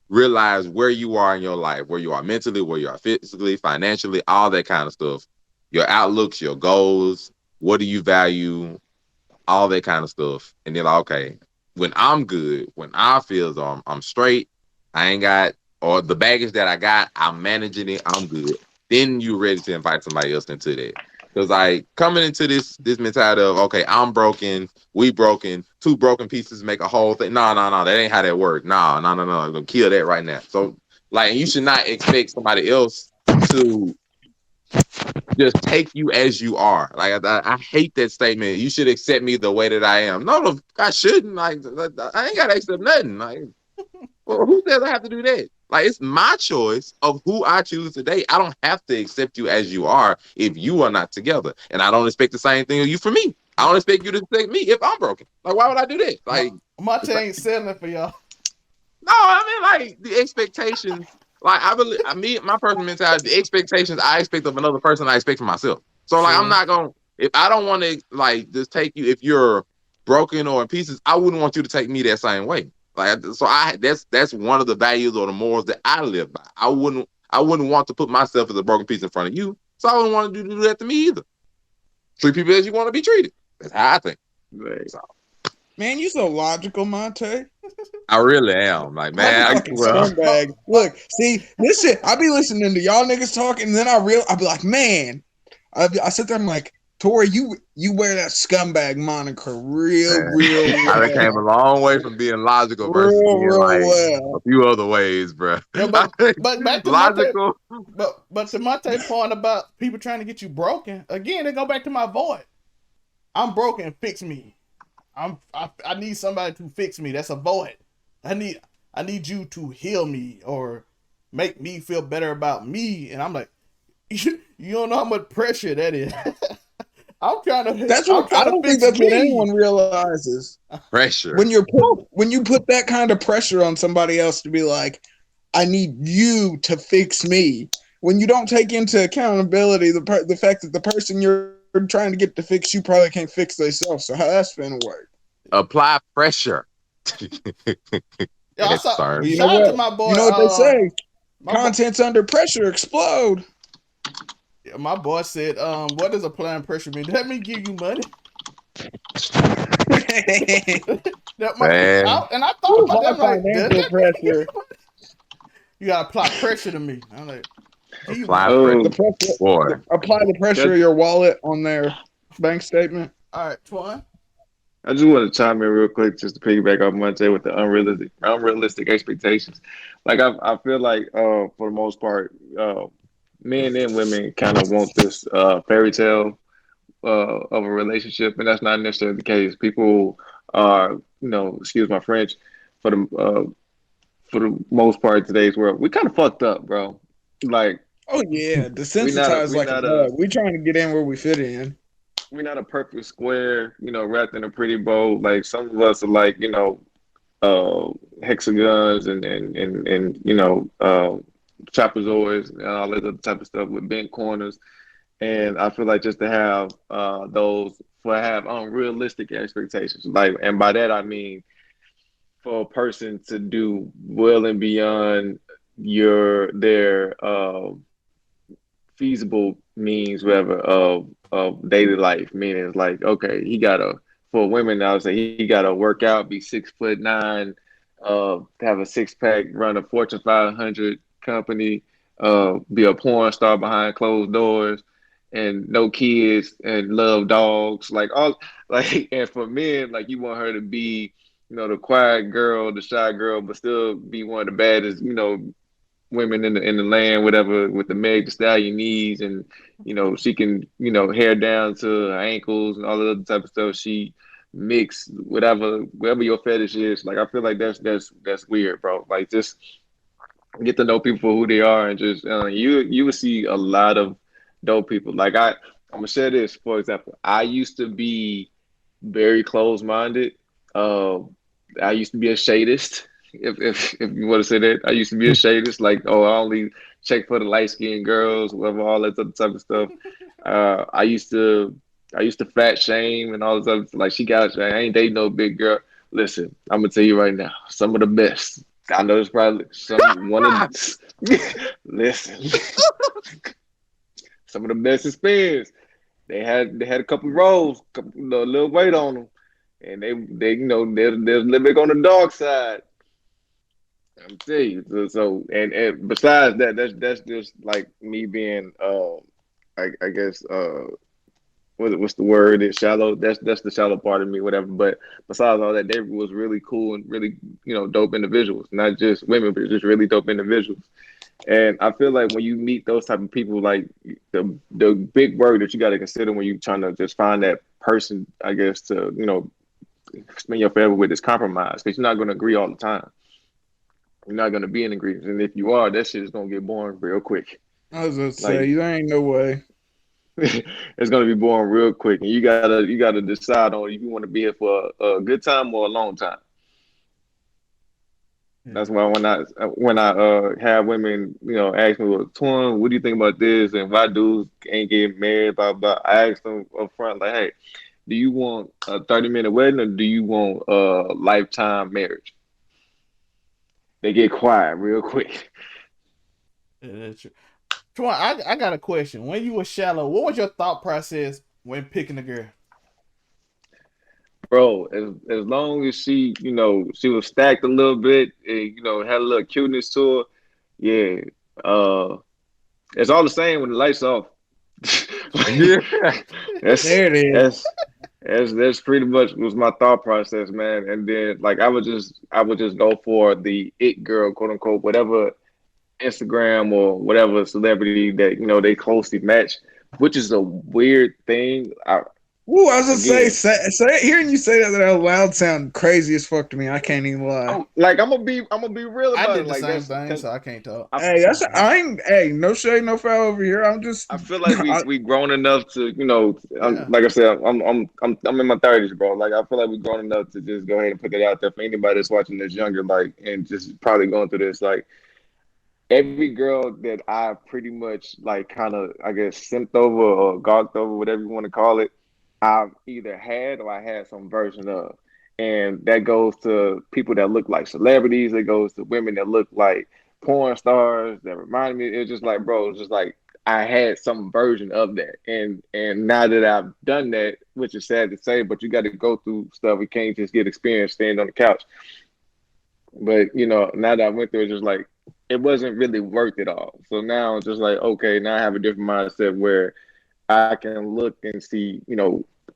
C: realize where you are in your life, where you are mentally, where you are physically, financially, all that kind of stuff. Your outlooks, your goals, what do you value, all that kind of stuff. And then like, okay, when I'm good, when I feel I'm straight, I ain't got, or the baggage that I got, I'm managing it, I'm good. Then you're ready to invite somebody else into that. Because like coming into this mentality of, okay, I'm broken, we broken, 2 broken pieces make a whole thing. No, that ain't how that works. No. I'm gonna kill that right now. So like you should not expect somebody else to just take you as you are. Like I hate that statement. You should accept me the way that I am. No, I shouldn't. Like I ain't gotta accept nothing. Like, well, who says I have to do that? Like it's my choice of who I choose to date. I don't have to accept you as you are if you are not together, and I don't expect the same thing of you from me. I don't expect you to expect me if I'm broken. Like why would I do that? Like
B: Montay ain't settling for y'all.
C: No, I mean like the expectations. Like I believe, my personal mentality, the expectations I expect of another person, I expect from myself. So like I'm not gonna, if I don't want to like just take you, if you're broken or in pieces, I wouldn't want you to take me that same way. Like so that's one of the values or the morals that I live by. I wouldn't want to put myself as a broken piece in front of you. So I wouldn't want to do that to me either. Treat people as you want to be treated. That's how I think. So.
D: Man, you so logical, Montay.
C: I really am. Like, man,
D: scumbag. Look, see, this shit, I be listening to y'all niggas talking, and then I be like, man, I sit there and I'm like, Tori, you wear that scumbag moniker real well.
C: I came a long way from being logical versus being like a few other ways, bro.
B: Yeah, but back to
C: logical.
B: But to Montay's point about people trying to get you broken, again, they go back to my void. I'm broken, fix me. I need somebody to fix me. That's a void. I need you to heal me or make me feel better about me. And I'm like, you don't know how much pressure that is. I'm trying to.
D: That's what I don't think that's what anyone realizes.
C: Pressure.
D: When you put that kind of pressure on somebody else to be like, I need you to fix me. When you don't take into accountability the fact that the person you're trying to get to fix you probably can't fix themselves. So how that's gonna work?
C: Apply pressure.
B: Yeah, shout out to my boy.
D: You know what they say? Contents under pressure explode.
B: Yeah, my boss said, what does applying pressure mean? Does that mean give you money?
C: Man,
B: And I thought
D: Where's
B: about that.
D: my
B: I'm like, does
D: financial
B: that mean give
D: pressure?
B: you money? You gotta apply pressure to me. I'm like, gee,
C: applying
B: money.
C: pressure.
D: The
A: Oh,
D: pressure,
C: Boy,
D: apply the pressure of
A: that
D: your wallet on their bank statement.
B: All right, Twan.
A: I just want to chime in real quick just to piggyback off Montay with the unrealistic expectations. Like I feel like for the most part, men and women kind of want this fairy tale of a relationship, and that's not necessarily the case. People are, excuse my French, for the most part of today's world, we kind of fucked up, bro. Like
D: Oh yeah,
A: we not a,
D: desensitized
A: we
D: like a
A: not a
D: bug. We trying to get in where we fit in.
A: we're not a perfect square, wrapped in a pretty bow. Like some of us are like, uh, hexagons and trapezoids and all that other type of stuff with bent corners. And I feel like just to have have unrealistic expectations, like, and by that I mean for a person to do well and beyond their feasible means, whatever, of daily life. Meaning, it's like, okay, he gotta for women, I would say he gotta work out, be 6'9", have a six pack, run a Fortune 500 company, be a porn star behind closed doors, and no kids, and love dogs, like all like. And for men, like you want her to be, the quiet girl, the shy girl, but still be one of the baddest, women in the land, whatever, with the Meg Thee Stallion knees, and she can, hair down to her ankles and all the other type of stuff. She mix whatever your fetish is. Like I feel like that's weird, bro. Like just get to know people for who they are, and just you will see a lot of dope people. Like I'm gonna share this for example. I used to be very closed minded. Uh, I used to be a shadist. If you want to say that, I used to be a shadist. Like, oh, I only check for the light skinned girls, whatever, all that other type of stuff. I used to fat shame and all this other, like she got, I ain't dating no big girl. Listen, I'm gonna tell you right now, some of the best. I know it's probably some one of listen, some of the best experience. They had a couple rolls, a little weight on them, and they're a little bit on the dark side. I'm telling you. And besides that, that's just like me being I guess what's the word? It's shallow. That's the shallow part of me, whatever. But besides all that, they was really cool and really dope individuals, not just women, but just really dope individuals. And I feel like when you meet those type of people, like the big word that you got to consider when you trying to just find that person, I guess, to spend your forever with is compromise, because you're not going to agree all the time. You're not going to be in agreement, and if you are, that shit is going to get boring real quick.
D: I was about to
A: Like
D: say, there ain't no way.
A: it's going to be boring real quick, and you gotta decide on if you want to be here for a good time or a long time. That's why when I have women, ask me, well, Toine, what do you think about this? And why dudes ain't getting married, blah blah. I ask them up front, like, hey, do you want a 30-minute wedding or do you want a lifetime marriage? They get quiet real quick.
B: Yeah, that's true. Twan, I got a question. When you were shallow, what was your thought process when picking a girl?
A: Bro, as long as she was stacked a little bit and had a little cuteness to her, yeah. It's all the same when the lights off.
C: yeah.
A: that's
D: There it is.
A: that's pretty much was my thought process, man. And then like I would just go for the it girl, quote unquote, whatever Instagram or whatever celebrity that they closely match, which is a weird thing.
D: Ooh, I was gonna
A: Again,
D: say hearing you say that out loud sound crazy as fuck to me. I can't even lie.
A: I'm gonna be real
B: I
A: about
B: did
A: it.
B: the
A: Like
B: same
A: that's
B: thing,
A: because
B: so I can't talk.
A: I
D: Hey, I ain't. Hey, no shade, no foul over here. I'm just.
A: I feel like we grown enough to
B: Yeah.
A: like I said, I'm in my 30s, bro. Like I feel like we grown enough to just go ahead and put that out there for anybody that's watching this younger, like, and just probably going through this. Like every girl that I pretty much like kind of I guess simped over or gawked over, whatever you want to call it, I've either had or I had some version of. And that goes to people that look like celebrities, it goes to women that look like porn stars that remind me, it's just like, bro, it's just like I had some version of that. And now that I've done that, which is sad to say, but you got to go through stuff. We can't just get experience staying on the couch. But now that I went through it, just like it wasn't really worth it all. So now it's just like, okay, now I have a different mindset where I can look and see,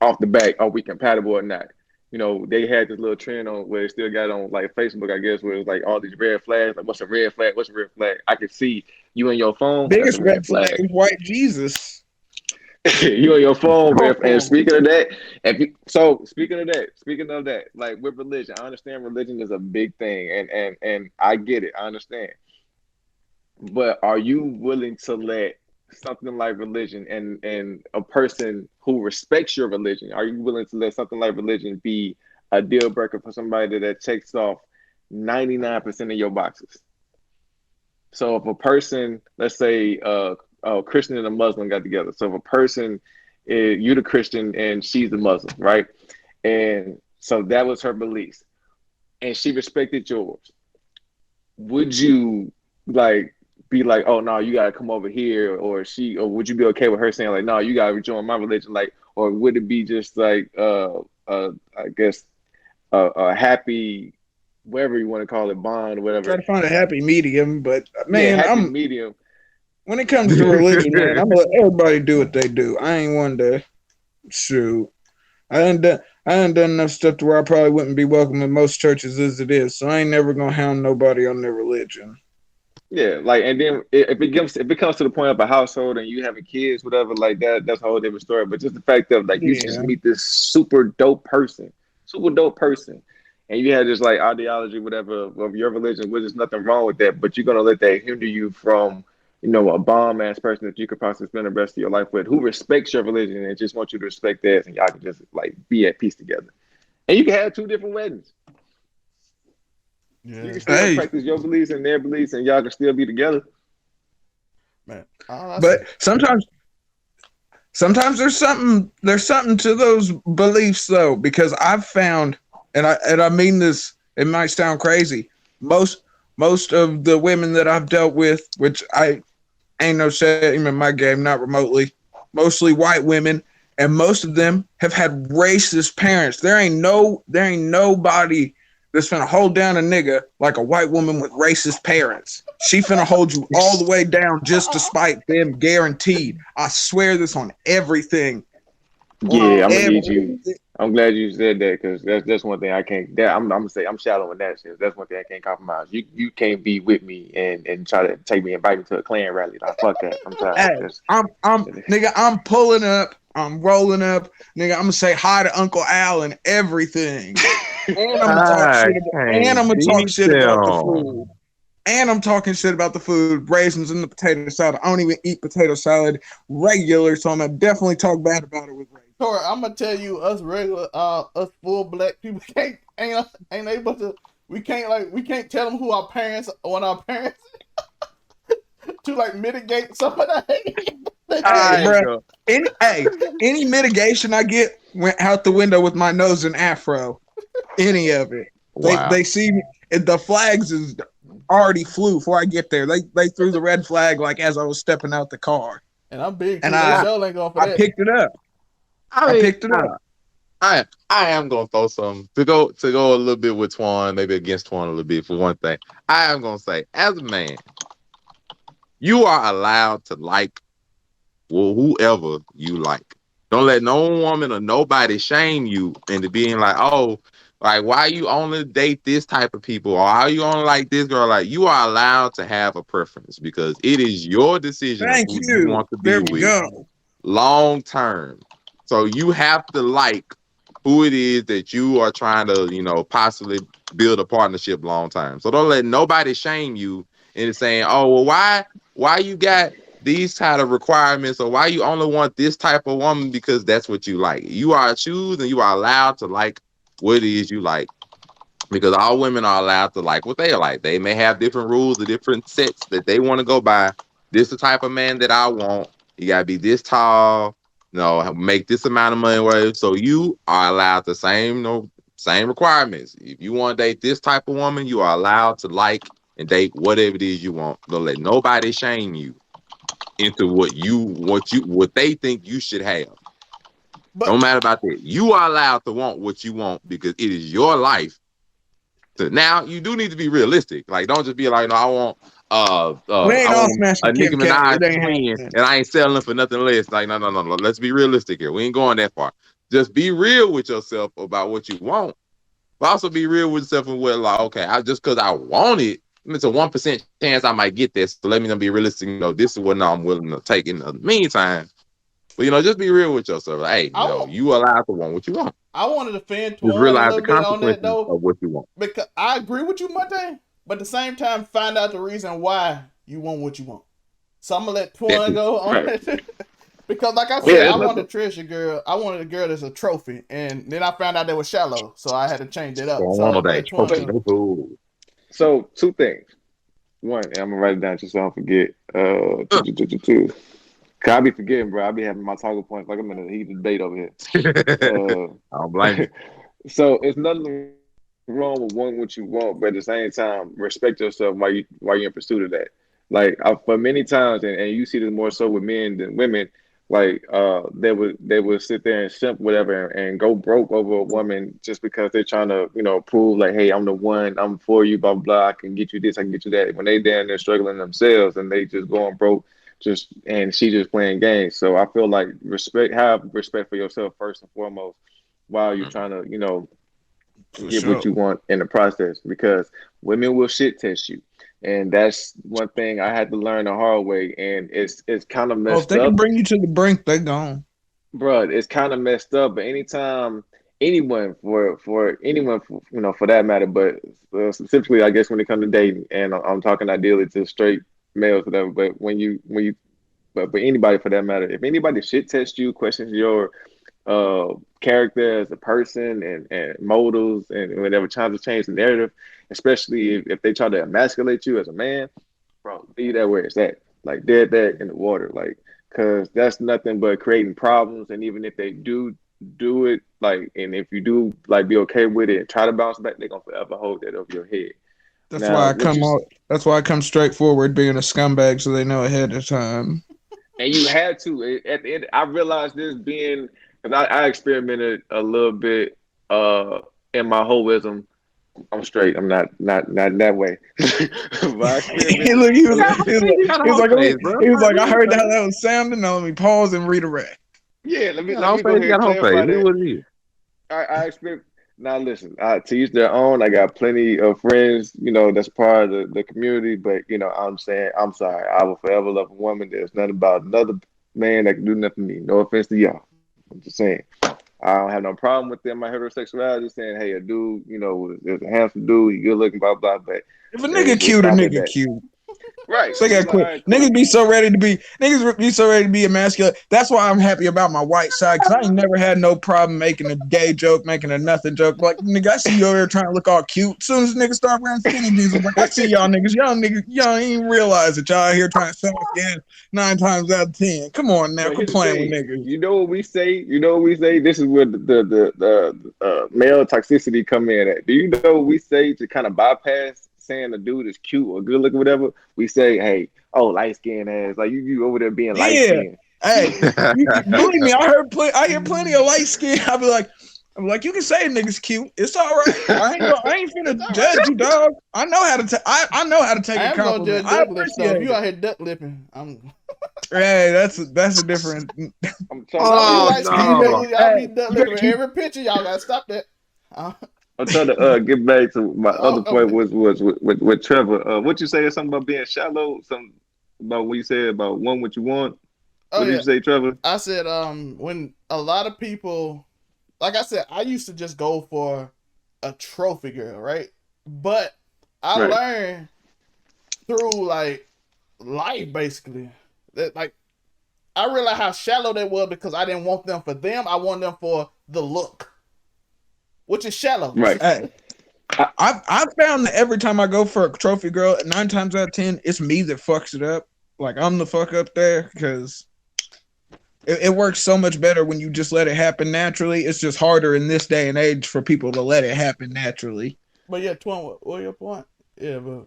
A: off the back, are we compatible or not? They had this little trend on where they still got on like Facebook, I guess, where it's like all these red flags. Like, what's a red flag? What's a red flag? I can see you and your phone. That's
D: Biggest
A: a
D: red
A: red
D: flag
A: flag.
D: is white Jesus.
A: You and your phone, red. And speaking of that, speaking of that, like with religion, I understand religion is a big thing, and I get it. I understand. But are you willing to let something like religion and a person who respects your religion, are you willing to let something like religion be a deal breaker for somebody that checks off 99% of your boxes? So if a person, let's say a Christian and a Muslim got together. So if a person, you're the Christian and she's the Muslim, right? And so that was her beliefs, and she respected yours. Would you like be like, oh no, you gotta come over here, or would you be okay with her saying like, no, you gotta join my religion, like, or would it be just like, I guess, a happy, whatever you want to call it, bond or whatever.
D: Try to find a happy medium, but
A: Yeah,
D: man,
A: happy medium.
D: when it comes to religion, man, I'm gonna let everybody do what they do. I ain't one to shoot. I ain't done enough stuff to where I probably wouldn't be welcome in most churches as it is. So I ain't never gonna hound nobody on their religion.
A: Yeah, like, and then if it comes to the point of a household and you having kids, whatever, like that's a whole different story. But just the fact of like you just
D: Yeah.
A: meet this super dope person, and you had this like ideology, whatever, of your religion, which is nothing wrong with that. But you're gonna let that hinder you from, a bomb ass person that you could possibly spend the rest of your life with, who respects your religion and just wants you to respect theirs, and y'all can just like be at peace together. And you can have two different weddings.
B: Yeah,
A: You can still
D: Hey,
A: practice your beliefs and their beliefs, and y'all can still be together.
B: man.
D: but sometimes there's something to those beliefs though, because I've found, and I mean this, it might sound crazy. Most of the women that I've dealt with, which I ain't no shame in my game, not remotely, mostly white women, and most of them have had racist parents. There ain't nobody that's finna hold down a nigga like a white woman with racist parents. She finna hold you all the way down just to spite them, guaranteed. I swear this on everything.
A: Yeah, I'm gonna need you.
D: Everything.
A: I'm glad you said that, because that's one thing I can't. I'm gonna say I'm shadowing that shit. That's one thing I can't compromise. You can't be with me and try to take me and invite me to a Klan rally. Like, fuck that. I'm tired.
D: Hey, I'm pulling up. I'm rolling up. Nigga, I'm gonna say hi to Uncle Al and everything. And I'm gonna talk
C: I
D: shit about, and
C: can't
D: I'm gonna talk
C: beat
D: shit about the
C: them.
D: food. And I'm talking shit about the food, raisins in the potato salad. I don't even eat potato salad regular, so I'm gonna definitely talk bad about it with raisins.
B: Tori, I'm gonna tell you, us regular, us full black people ain't able to. We can't tell them who our parents, want our parents to like mitigate some of that.
D: Hey, bro,
C: Go.
D: any mitigation I get went out the window with my nose and afro. Any of it.
C: Wow.
D: They see me. The flags is already flew before I get there. They threw the red flag like as I was stepping out the car,
B: And I'm big too.
D: and
B: They
D: I
B: sure ain't going for
D: I
B: that.
D: picked it up.
C: I
D: I
C: mean,
D: picked it up.
C: I am gonna throw some to go a little bit with Toine, maybe against Toine a little bit for one thing. I am gonna say, as a man, you are allowed to like whoever you like. Don't let no woman or nobody shame you into being like, oh, like why you only date this type of people, or how you only like this girl. Like, you are allowed to have a preference because it is your decision of
D: Thank
C: who you
D: you.
C: want to be
D: There we
C: with
D: go.
C: long term. So you have to like who it is that you are trying to, possibly build a partnership long term. So don't let nobody shame you into saying, oh, well, why you got these kind of requirements, or why you only want this type of woman because that's what you like. You are choosing, you are allowed to like what it is you like, because all women are allowed to like what they like. They may have different rules or different sets that they want to go by. This is the type of man that I want. You gotta be this tall, make this amount of money, whatever. So you are allowed the same requirements. If you want to date this type of woman, you are allowed to like and date whatever it is you want. Don't let nobody shame you into what they think you should have.
B: But
C: No matter about that, you are allowed to want what you want because it is your life. So now you do need to be realistic. Like, don't just be like, no, I want
D: We ain't
C: I
D: all
C: want
D: smashing
C: a Nicki
D: Kim K.
C: Minaj
D: It ain't
C: twin,
D: happening.
C: and I ain't selling for nothing less. Like, no. Let's be realistic here. We ain't going that far. Just be real with yourself about what you want, but also be real with yourself and what, like, okay, just because I want it, it's a 1% chance I might get this. So let me not be realistic. This is what I'm willing to take in the meantime. But just be real with yourself. Like, hey, you allowed to want what you want.
B: I wanted to defend
C: Just
B: Toine a
C: realize
B: little
C: the
B: bit on that
C: consequences
B: though,
C: of what you want.
B: because I agree with you, Montay, but at the same time, find out the reason why you want what you want. So I'm gonna let Toine go on that. Because, like I said, I wanted a treasure girl. I wanted a girl that's a trophy, and then I found out they were shallow, so I had to change it up.
A: So 2 things. 1, and I'm gonna write it down just so I don't forget. 2. Cause I be forgetting, bro. I be having my talking points like I'm in a heated debate over here.
C: I don't blame you.
A: So it's nothing wrong with wanting what you want, but at the same time, respect yourself while you're in pursuit of that. Like for many times, and you see this more so with men than women. Like they would sit there and simp whatever and go broke over a woman just because they're trying to prove like, hey, I'm the one, I'm for you, blah blah. I can get you this, I can get you that. When they down there struggling themselves and they just going broke. And she just playing games. So I feel like have respect for yourself first and foremost while you're trying to, get what you want in the process, because women will shit test you. And that's one thing I had to learn the hard way. And it's kind of messed up.
D: If they can bring you to the brink, they gone.
A: Bruh, it's kind of messed up. But anytime anyone for anyone, for that matter, but specifically, I guess when it comes to dating, and I'm talking ideally to straight males, whatever. But but anybody for that matter, if anybody shit tests you, questions your character as a person and motives and whatever, trying to change the narrative, especially if they try to emasculate you as a man, bro, leave that where it's at, like dead in the water, like, because that's nothing but creating problems. And even if they do it, like, and if you do like be okay with it and try to bounce back, they're gonna forever hold that over your head.
D: That's why I come straightforward, being a scumbag, so they know ahead of time.
A: And you had to. At the end, I realized this because I experimented a little bit in my holism. I'm straight. I'm not that way. But
D: he was like, I heard how that was sounding. Now let me pause and redirect.
A: Yeah, let me go ahead and clarify that. I experiment. Now listen, to each their own. I got plenty of friends, that's part of the community. But I'm saying, I'm sorry. I will forever love a woman. There's nothing about another man that can do nothing to me. No offense to y'all. I'm just saying. I don't have no problem with them. My heterosexuality saying, hey, a dude, there's a handsome dude, he good looking, blah blah. But
D: if a nigga cute, a nigga cute.
A: Right.
D: So I got quit. Niggas be so ready to be emasculate. That's why I'm happy about my white side, because I ain't never had no problem making a gay joke, making a nothing joke. Like, nigga, I see you over here trying to look all cute. As soon as niggas start wearing skinny jeans, I'm like, I see y'all niggas. Y'all ain't even realize that y'all out here trying to sell off gas 9 times out of 10. Come on now, quit playing with niggas.
A: You know what we say? This is where the male toxicity come in at. Do you know what we say to kind of bypass saying the dude is cute or good looking, whatever? We say, hey, light skinned ass, like you over there being light skinned.
D: Hey, believe me, I hear plenty of light skin. I'm like, you can say a nigga's cute. It's all right. I ain't finna judge you, dog. I know how to take a compliment. I appreciate it.
B: You out here duck lipping.
D: Hey, that's a different.
B: I'm trying y'all be duck lipping every picture. Y'all gotta stop that.
A: I'm trying to get back to my other point was with Trevor. What you say? Something about being shallow. Something about what you said about want what you want. What did you say, Trevor?
B: I said when a lot of people, like I said, I used to just go for a trophy girl, right? But I learned through like life, basically, that like I realized how shallow they were because I didn't want them for them. I want them for the look, which is shallow.
A: Right.
D: Hey, I found that every time I go for a trophy girl, 9 times out of 10, it's me that fucks it up. Like, I'm the fuck up there, because it works so much better when you just let it happen naturally. It's just harder in this day and age for people to let it happen naturally.
B: But yeah, Toine, what your point? Yeah, but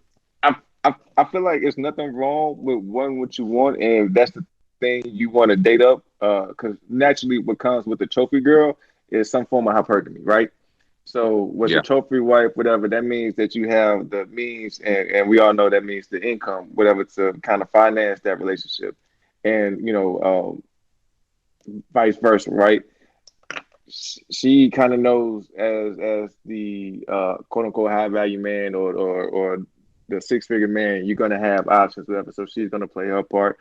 A: I feel like it's nothing wrong with wanting what you want, and that's the thing you want to date up. Because naturally, what comes with the trophy girl is some form of hypergamy, right? So with the
C: Yeah.
A: trophy wife, whatever, that means that you have the means, and we all know that means the income, whatever, to kind of finance that relationship, and vice versa, right? She kind of knows as the quote unquote high value man or the six figure man, you're gonna have options, whatever. So she's gonna play her part.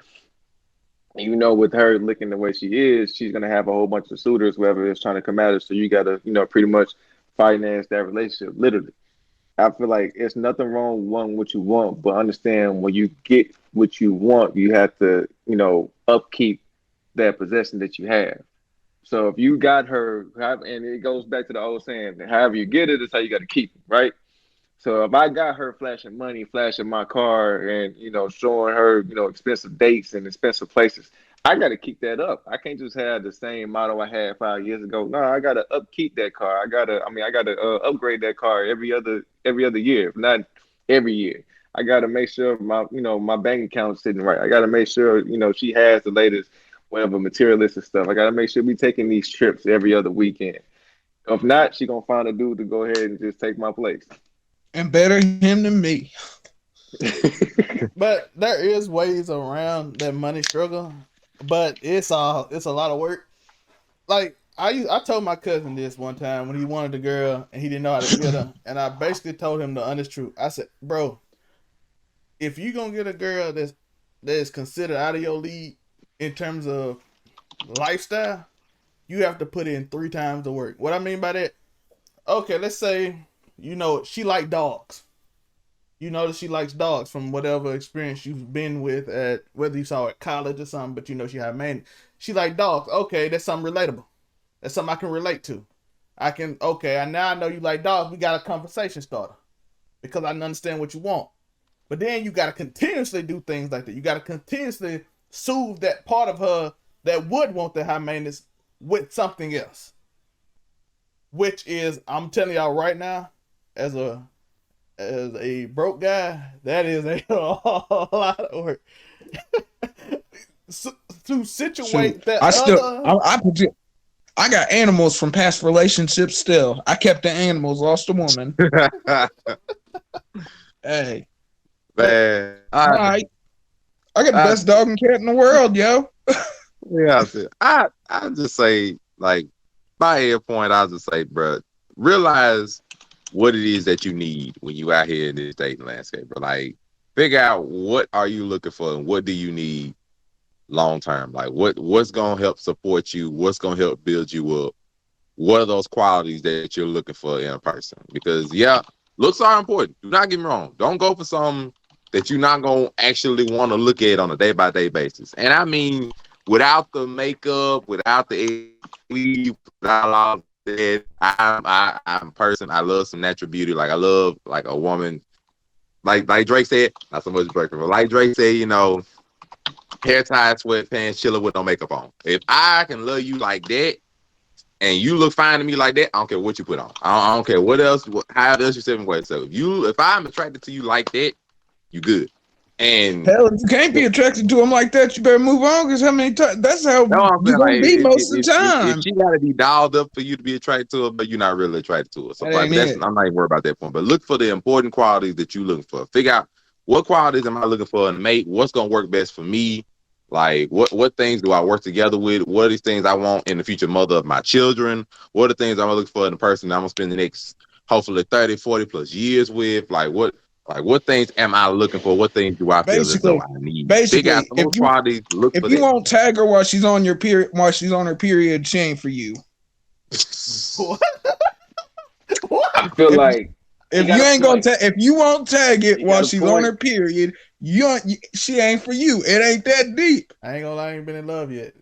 A: And with her looking the way she is, she's gonna have a whole bunch of suitors, whoever is trying to come at her. So you gotta, pretty much finance that relationship, literally. I feel like it's nothing wrong with wanting what you want, but understand when you get what you want, you have to, upkeep that possession that you have. So if you got her, and it goes back to the old saying, however you get it is how you got to keep it, right? So if I got her flashing money, flashing my car, and showing her expensive dates and expensive places, I got to keep that up. I can't just have the same model I had 5 years ago. No, I got to upkeep that car. I got to upgrade that car every other year, if not every year. I got to make sure my bank account's sitting right. I got to make sure she has the latest whatever materialistic stuff. I got to make sure we taking these trips every other weekend. If not, she gonna find a dude to go ahead and just take my place.
D: And better him than me.
B: But there is ways around that money struggle, but it's a lot of work. Like I told my cousin this one time when he wanted a girl and he didn't know how to get her, and I basically told him the honest truth. I said, bro, if you gonna get a girl that's considered out of your league in terms of lifestyle, you have to put in 3 times the work. What I mean by that, okay, let's say she like dogs. You know that she likes dogs from whatever experience you've been with at whether you saw her at college or something, but she had man. She like dogs. Okay, that's something relatable. That's something I can relate to. Now I know you like dogs. We got a conversation starter because I understand what you want. But then you got to continuously do things like that. You got to continuously soothe that part of her that would want the high maintenance with something else. Which is, I'm telling y'all right now, as a broke guy, that is a lot of work. To situate
D: Shoot,
B: that
D: I got animals from past relationships still. I kept the animals, lost the woman. Hey.
C: Man,
D: All right. I got the best dog and cat in the world, yo.
C: Yeah, I just say, like, my point, I'll just say, bro, realize what it is that you need when you out here in this dating landscape, bro. Like, figure out what are you looking for and what do you need long term. Like, what's gonna help support you? What's gonna help build you up? What are those qualities that you're looking for in a person? Because looks are important. Do not get me wrong. Don't go for something that you're not gonna actually want to look at on a day by day basis. And I mean, without the makeup, without the weave, without all that, I'm a person. I love some natural beauty. Like I love like a woman, like Drake said, not so much breakfast, but like Drake said, hair tied, sweatpants, chilling with no makeup on. If I can love you like that, and you look fine to me like that, I don't care what you put on. I don't care what else, how else you seven ways. So if I'm attracted to you like that, you good. And
D: hell, if you can't be attracted to him like that, you better move on. Because how many times? That's how you're gonna be most of the time.
C: If she gotta be dialed up for you to be attracted to her, but you're not really attracted to her. So I'm not even worried about that point. But look for the important qualities that you're looking for. Figure out what qualities am I looking for in a mate. What's gonna work best for me? Like what things do I work together with? What are these things I want in the future mother of my children? What are the things I'm looking for in the person I'm gonna spend the next hopefully 30, 40 plus years with? What things am I looking for? What things do I feel as though I need?
D: Basically,
C: Figure out some of qualities. Look for
D: if you
C: that.
D: won't tag her while she's on her period, she ain't for you.
B: What?
A: I feel like
D: if you won't tag it while she's on her period, she ain't for you. It ain't that deep.
B: I ain't gonna lie, I ain't been in love yet.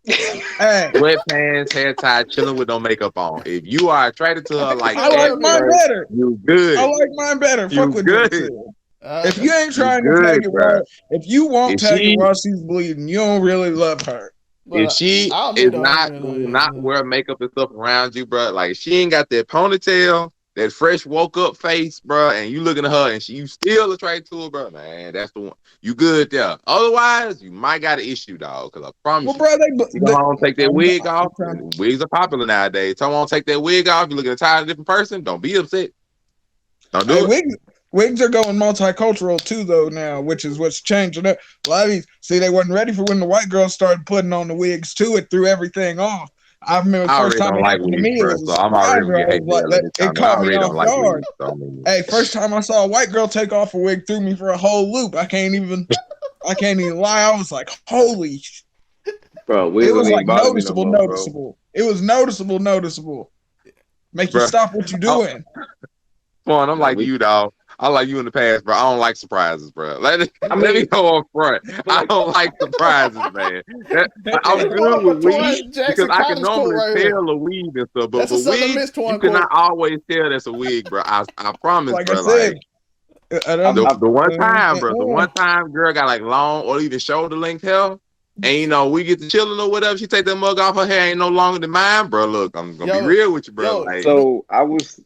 D: Hey.
C: Sweatpants, hair tied, chilling with no makeup on. If you are attracted to her like
D: I like mine better.
C: You good.
D: I like mine better. Fuck with you. If you ain't trying to tag it if you won't tag it while she's bleeding, you don't really love her.
C: If she is not wear makeup and stuff around you, bro, like she ain't got that ponytail, that fresh woke up face, bro, and you looking at her and you still attracted to her, bro, man, that's the one. You good there. Otherwise, you might got an issue, dog. Because I promise
D: Well, bro,
C: you go home, take that wig off. Wigs are popular nowadays. Come on, take that wig off. You look at a entirely different person. Don't be upset. Don't do it.
D: Wigs are going multicultural too, though, now, which is what's changing up. A lot of these, see, they wasn't ready for when the white girls started putting on the wigs too. It threw everything off. I remember the first time it happened to me, it was a surprise. It caught me off guard. Hey, first time I saw a white girl take off a wig threw me for a whole loop. I can't even lie. I was like, holy.
A: Bro,
D: it was like noticeable. It was noticeable. Make you stop what you're doing.
C: Fun, I'm like you, dog. I like you in the past, bro. I don't like surprises, bro. Let me go up front. I don't like surprises, man. I'm good with weed because I can normally tell a weed and stuff, but with weed, you cannot always tell that's a wig, bro. I promise, like bro. I said, the one time, bro, the one time girl got like long or even shoulder length hair, and we get to chilling or whatever. She take that mug off, her hair ain't no longer than mine, bro. Look, I'm gonna be real with you, bro.
A: Like, so I was.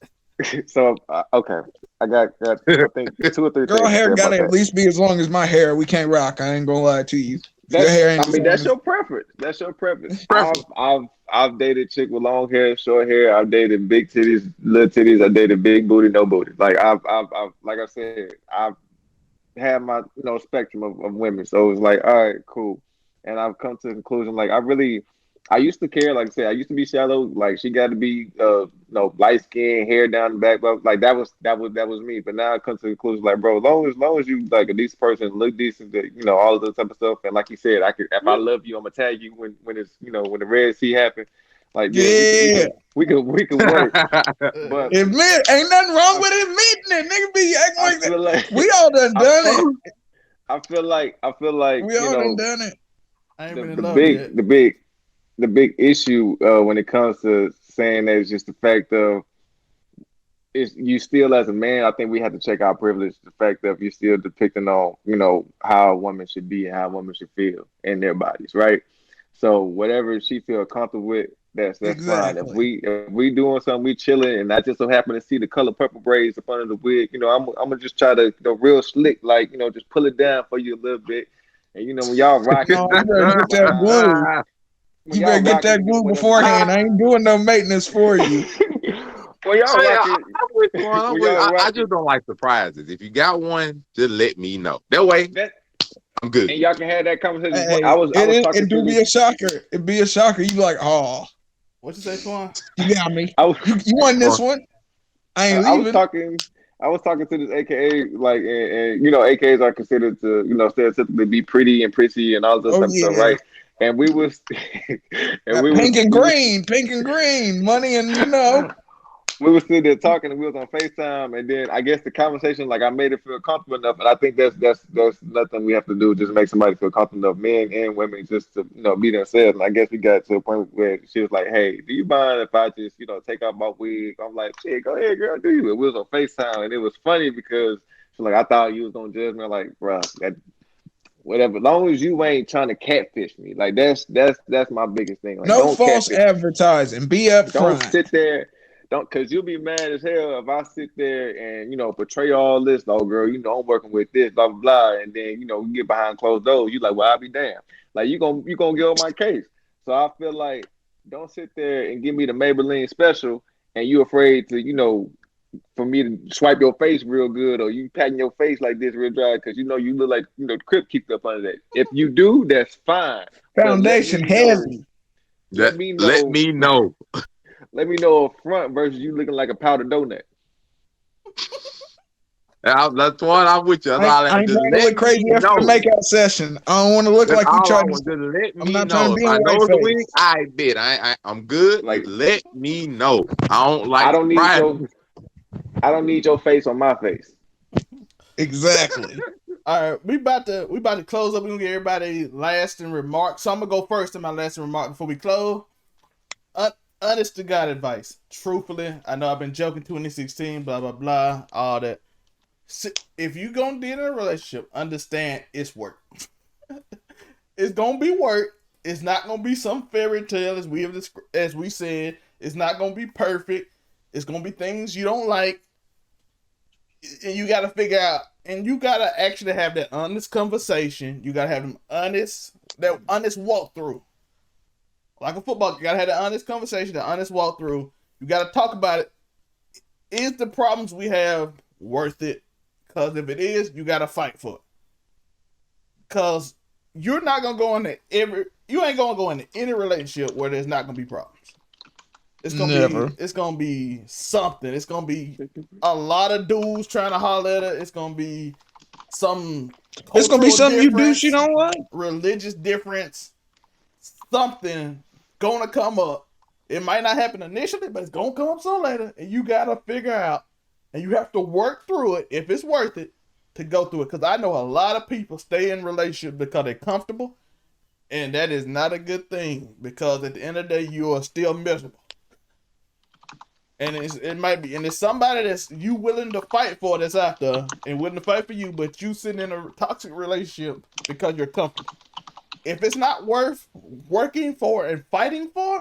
A: So okay, I got I think 2 or 3.
D: Girl hair gotta at least be as long as my hair. We can't rock. I ain't gonna lie to you.
A: Your hair ain't that's your preference. That's your preference. I've dated chick with long hair, short hair. I've dated big titties, little titties. I dated big booty, no booty. Like I've like I said, I've had my spectrum of women. So it's like, all right, cool. And I've come to the conclusion like I used to care, like I said, I used to be shallow. Like she got to be, light skin, hair down the back, but like that was me. But now I come to the conclusion, like, bro, as long as you like a decent person, look decent, all of this type of stuff. And like you said, if I love you, I'm gonna tag you when it's when the Red Sea happens. Like we can work. But
D: admit, ain't nothing wrong with admitting it. Nigga be acting like that. We all done it.
A: I feel like
D: we all done it.
B: I ain't been in love yet.
A: The big issue when it comes to saying that is just the fact of you still as a man. I think we have to check our privilege. The fact that you're still depicting on how a woman should be and how a woman should feel in their bodies, right? So whatever she feel comfortable with, that's exactly fine. If we doing something, we chilling, and I just so happen to see the color purple braids up under the wig, I'm gonna just try to real slick, like just pull it down for you a little bit, and when y'all rock,
D: you better get that glue. You better get that glue beforehand. I ain't doing no maintenance for you.
A: Well, y'all
C: I just don't like surprises. If you got one, just let me know. That way, I'm good.
A: And y'all can have that conversation.
D: Hey, it'd be a shocker. It'd be a shocker. You be like, oh.
B: What you say, Toine?
D: You got me. You won this one. I ain't leaving.
A: I was talking to this AKA, like, and AKAs are considered to, stereotypically be pretty and prissy and all this type of stuff, right? And we was,
D: pink and green, money, and
A: we were sitting there talking, and we was on FaceTime, and then I guess the conversation, like, I made it feel comfortable enough, and I think that's nothing we have to do, just make somebody feel comfortable enough, men and women, just to be themselves. And I guess we got to a point where she was like, "Hey, do you mind if I just take off my wig?" I'm like, "Shit, go ahead, girl, do you?" And we was on FaceTime, and it was funny because she's like, "I thought you was gonna judge me." I'm like, "Bro, that." Whatever, as long as you ain't trying to catfish me, like that's my biggest thing. Like,
D: no false advertising. Be upfront.
A: Don't sit there, because you'll be mad as hell if I sit there and portray all this. Oh, girl, I'm working with this, blah blah blah, and then we get behind closed doors. You like, well, I'll be damned. Like you gonna get on my case. So I feel like don't sit there and give me the Maybelline special, and you afraid to for me to swipe your face real good, or you patting your face like this real dry because you look like the Crip kicked up under that. If you do, that's fine.
D: Foundation heavy.
C: Let me know.
A: Let me know up front versus you looking like a powdered donut.
C: That's one I'm with you.
D: I ain't trying to look crazy after the makeout session. I don't want to look like you trying to.
C: I'm not trying to be in white face. I bet I'm good. Like, let me know. I don't like.
A: I don't need your face on my face.
D: Exactly.
B: All right, we about to close up. We're gonna get everybody lasting remarks. So I'm gonna go first in my lasting remark before we close. Honest to God advice. Truthfully, I know I've been joking 2016, blah blah blah, all that. If you gonna be in a relationship, understand it's work. It's gonna be work. It's not gonna be some fairy tale as we said. It's not gonna be perfect. It's gonna be things you don't like, and you gotta figure out. And you gotta actually have that honest conversation. You gotta have that honest walkthrough. Like a football, you gotta have that honest conversation, the honest walkthrough. You gotta talk about it. Is the problems we have worth it? Because if it is, you gotta fight for it. Because you're not gonna go into you ain't gonna go into any relationship where there's not gonna be problems. It's gonna be something. It's gonna be a lot of dudes trying to holler at her. It's gonna be some.
D: It's gonna be something you do she don't like.
B: Religious difference. Something gonna come up. It might not happen initially, but it's gonna come up sooner or later, and you gotta figure out, and you have to work through it if it's worth it to go through it. Because I know a lot of people stay in relationships because they're comfortable, and that is not a good thing. Because at the end of the day, you are still miserable, and it might be, and it's somebody that's you willing to fight for that's out there and willing to fight for you, but you sitting in a toxic relationship because you're comfortable. If it's not worth working for and fighting for,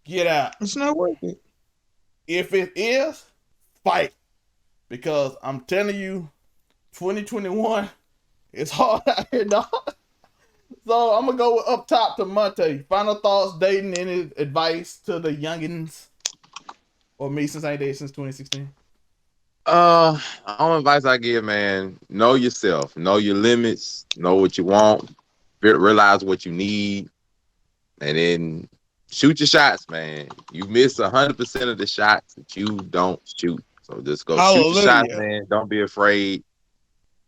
B: get out.
D: It's not worth it.
B: If it is, fight. Because I'm telling you, 2021 is hard out here, dog. So I'm going to go up top to Montay. Final thoughts, dating, any advice to the youngins? Or me, since I ain't dated since 2016?
C: All advice I give, man, know yourself. Know your limits. Know what you want. Realize what you need. And then shoot your shots, man. You miss 100% of the shots that you don't shoot. So just go shoot your shots, man. Don't be afraid.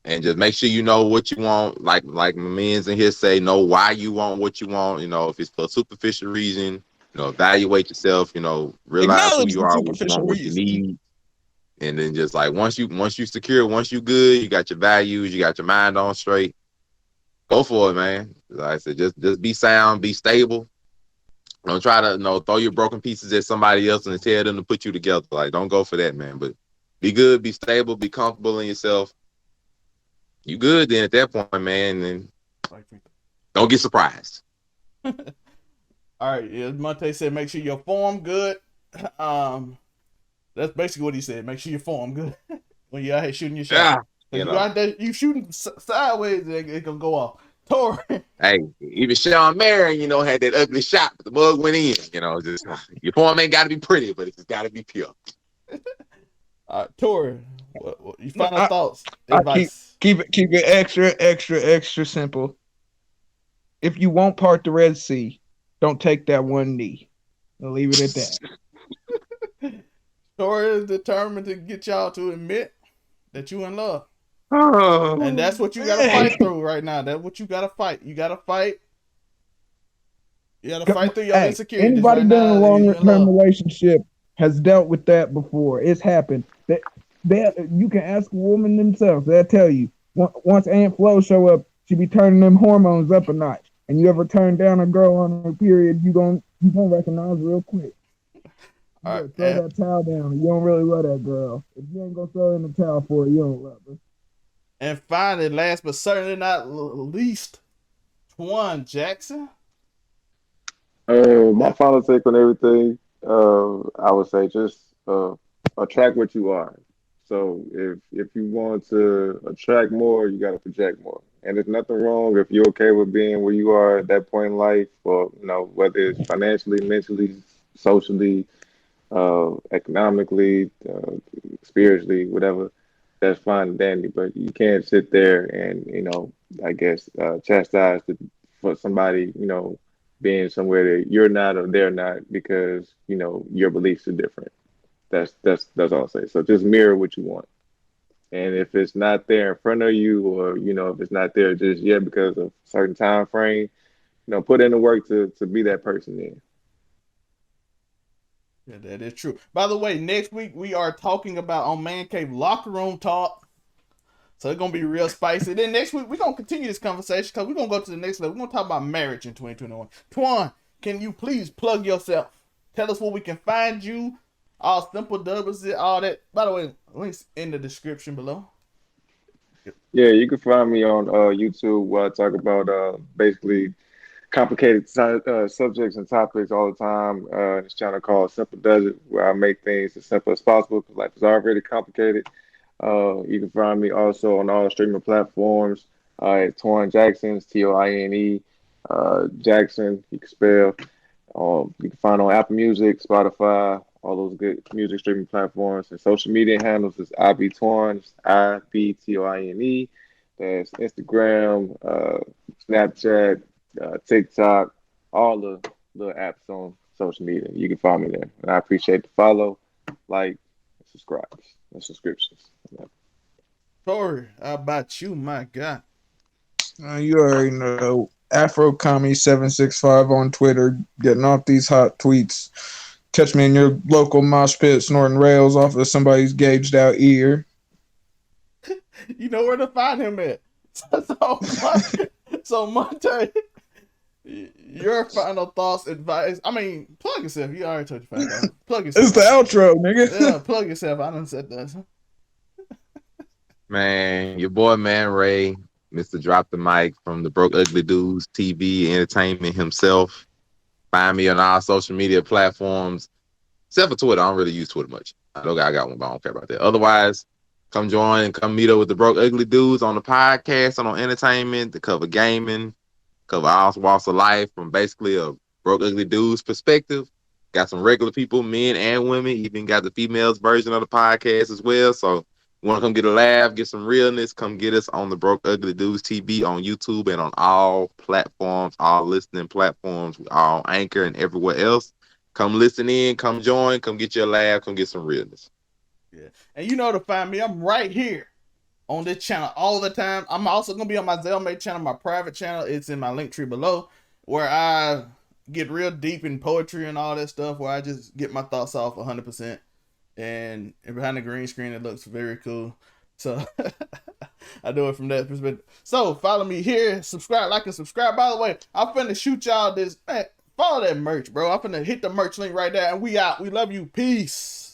C: And just make sure you know what you want. Like my men's in here say, know why you want what you want. You know, if it's for a superficial reason, evaluate yourself, realize who you are, what you want, what you need. And then just like once you secure, once you good, you got your values, you got your mind on straight. Go for it, man. Like I said, just be sound, be stable. Don't try to throw your broken pieces at somebody else and tell them to put you together. Like, don't go for that, man. But be good, be stable, be comfortable in yourself. You good then at that point, man, and don't get surprised.
B: All right, as Montay said, make sure your form good. That's basically what he said. Make sure your form good when you're out here shooting your shot. Yeah, you out there, you shooting sideways, it can go off. Toine.
C: Hey, even Sean Marion, had that ugly shot, but the mug went in. Just your form ain't got to be pretty, but it's got to be pure.
B: Toine, your final thoughts, advice.
D: Keep it extra simple. If you won't part the Red Sea, don't take that one knee. I'll leave it at that.
B: Toine is determined to get y'all to admit that you in love. Oh, and that's what you gotta fight through right now. That's what you gotta fight. You gotta fight. You gotta fight through your insecurities.
D: Anybody been in a long-term relationship has dealt with that before. It's happened. You can ask a woman themselves. They'll tell you. Once Aunt Flo show up, she be turning them hormones up a notch. And you ever turn down a girl on her period, you gonna recognize real quick. All right, throw that towel down. You don't really love that girl. If you ain't gonna throw in the towel for her, you don't love her.
B: And finally, last but certainly not least, Toine Jackson.
A: My final take on everything, I would say just attract what you are. So if you want to attract more, you got to project more. And there's nothing wrong if you're okay with being where you are at that point in life, or whether it's financially, mentally, socially, economically, spiritually, whatever. That's fine and dandy, but you can't sit there and I guess chastise for somebody being somewhere that you're not or they're not because your beliefs are different. That's all I'll say. So just mirror what you want, and if it's not there in front of you, or if it's not there just yet because of a certain time frame, put in the work to be that person then.
B: Yeah, that is true. By the way, next week we are talking about on Man Cave locker room talk. So it's going to be real spicy. Then next week we're going to continue this conversation because we're going to go to the next level. We're going to talk about marriage in 2021. Toine, can you please plug yourself? Tell us where we can find you. All simple doubles, all that. By the way, links in the description below.
A: Yeah, you can find me on YouTube where I talk about basically complicated subjects and topics all the time. This channel called Simple Does It, where I make things as simple as possible because life is already complicated. You can find me also on all streaming platforms at Toine Jackson, Toine, Jackson, you can spell. You can find on Apple Music, Spotify, all those good music streaming platforms. And social media handles is IBToine, IBTOINE. That's Instagram, Snapchat, TikTok, all the little apps on social media. You can find me there. And I appreciate the follow, like, and subscriptions.
B: Tori, how about you, my God?
D: You already know. Afro Commie 765 on Twitter, getting off these hot tweets. Catch me in your local mosh pit snorting rails off of somebody's gauged out ear.
B: You know where to find him at. So Montay, your final thoughts, advice. I mean, plug yourself. You already told your final thoughts. Plug yourself.
D: It's the outro, nigga.
B: Yeah, plug yourself. I done said that.
C: Man, your boy Man Ray, Mr. Drop the Mic from the Broke Ugly Dudes TV Entertainment himself. Find me on all social media platforms, except for Twitter. I don't really use Twitter much. I know I got one, but I don't care about that. Otherwise, come join and come meet up with the Broke Ugly Dudes on the podcast and on entertainment to cover gaming, cover all walks of life from basically a Broke Ugly Dudes perspective. Got some regular people, men and women, even got the females version of the podcast as well. So you want to come get a laugh, get some realness, come get us on the Broke Ugly Dudes TV on YouTube and on all platforms, all listening platforms, all Anchor and everywhere else. Come listen in, come join, come get your laugh, come get some realness.
B: Yeah. And you know to find me. I'm right here on this channel all the time. I'm also going to be on my Zelmate channel, my private channel. It's in my link tree below, where I get real deep in poetry and all that stuff, where I just get my thoughts off 100%. And behind the green screen, it looks very cool. So I do it from that perspective. So follow me here, subscribe, like, and subscribe. By the way, I'm finna shoot y'all this. Man, follow that merch, bro. I'm finna hit the merch link right there, and we out. We love you. Peace.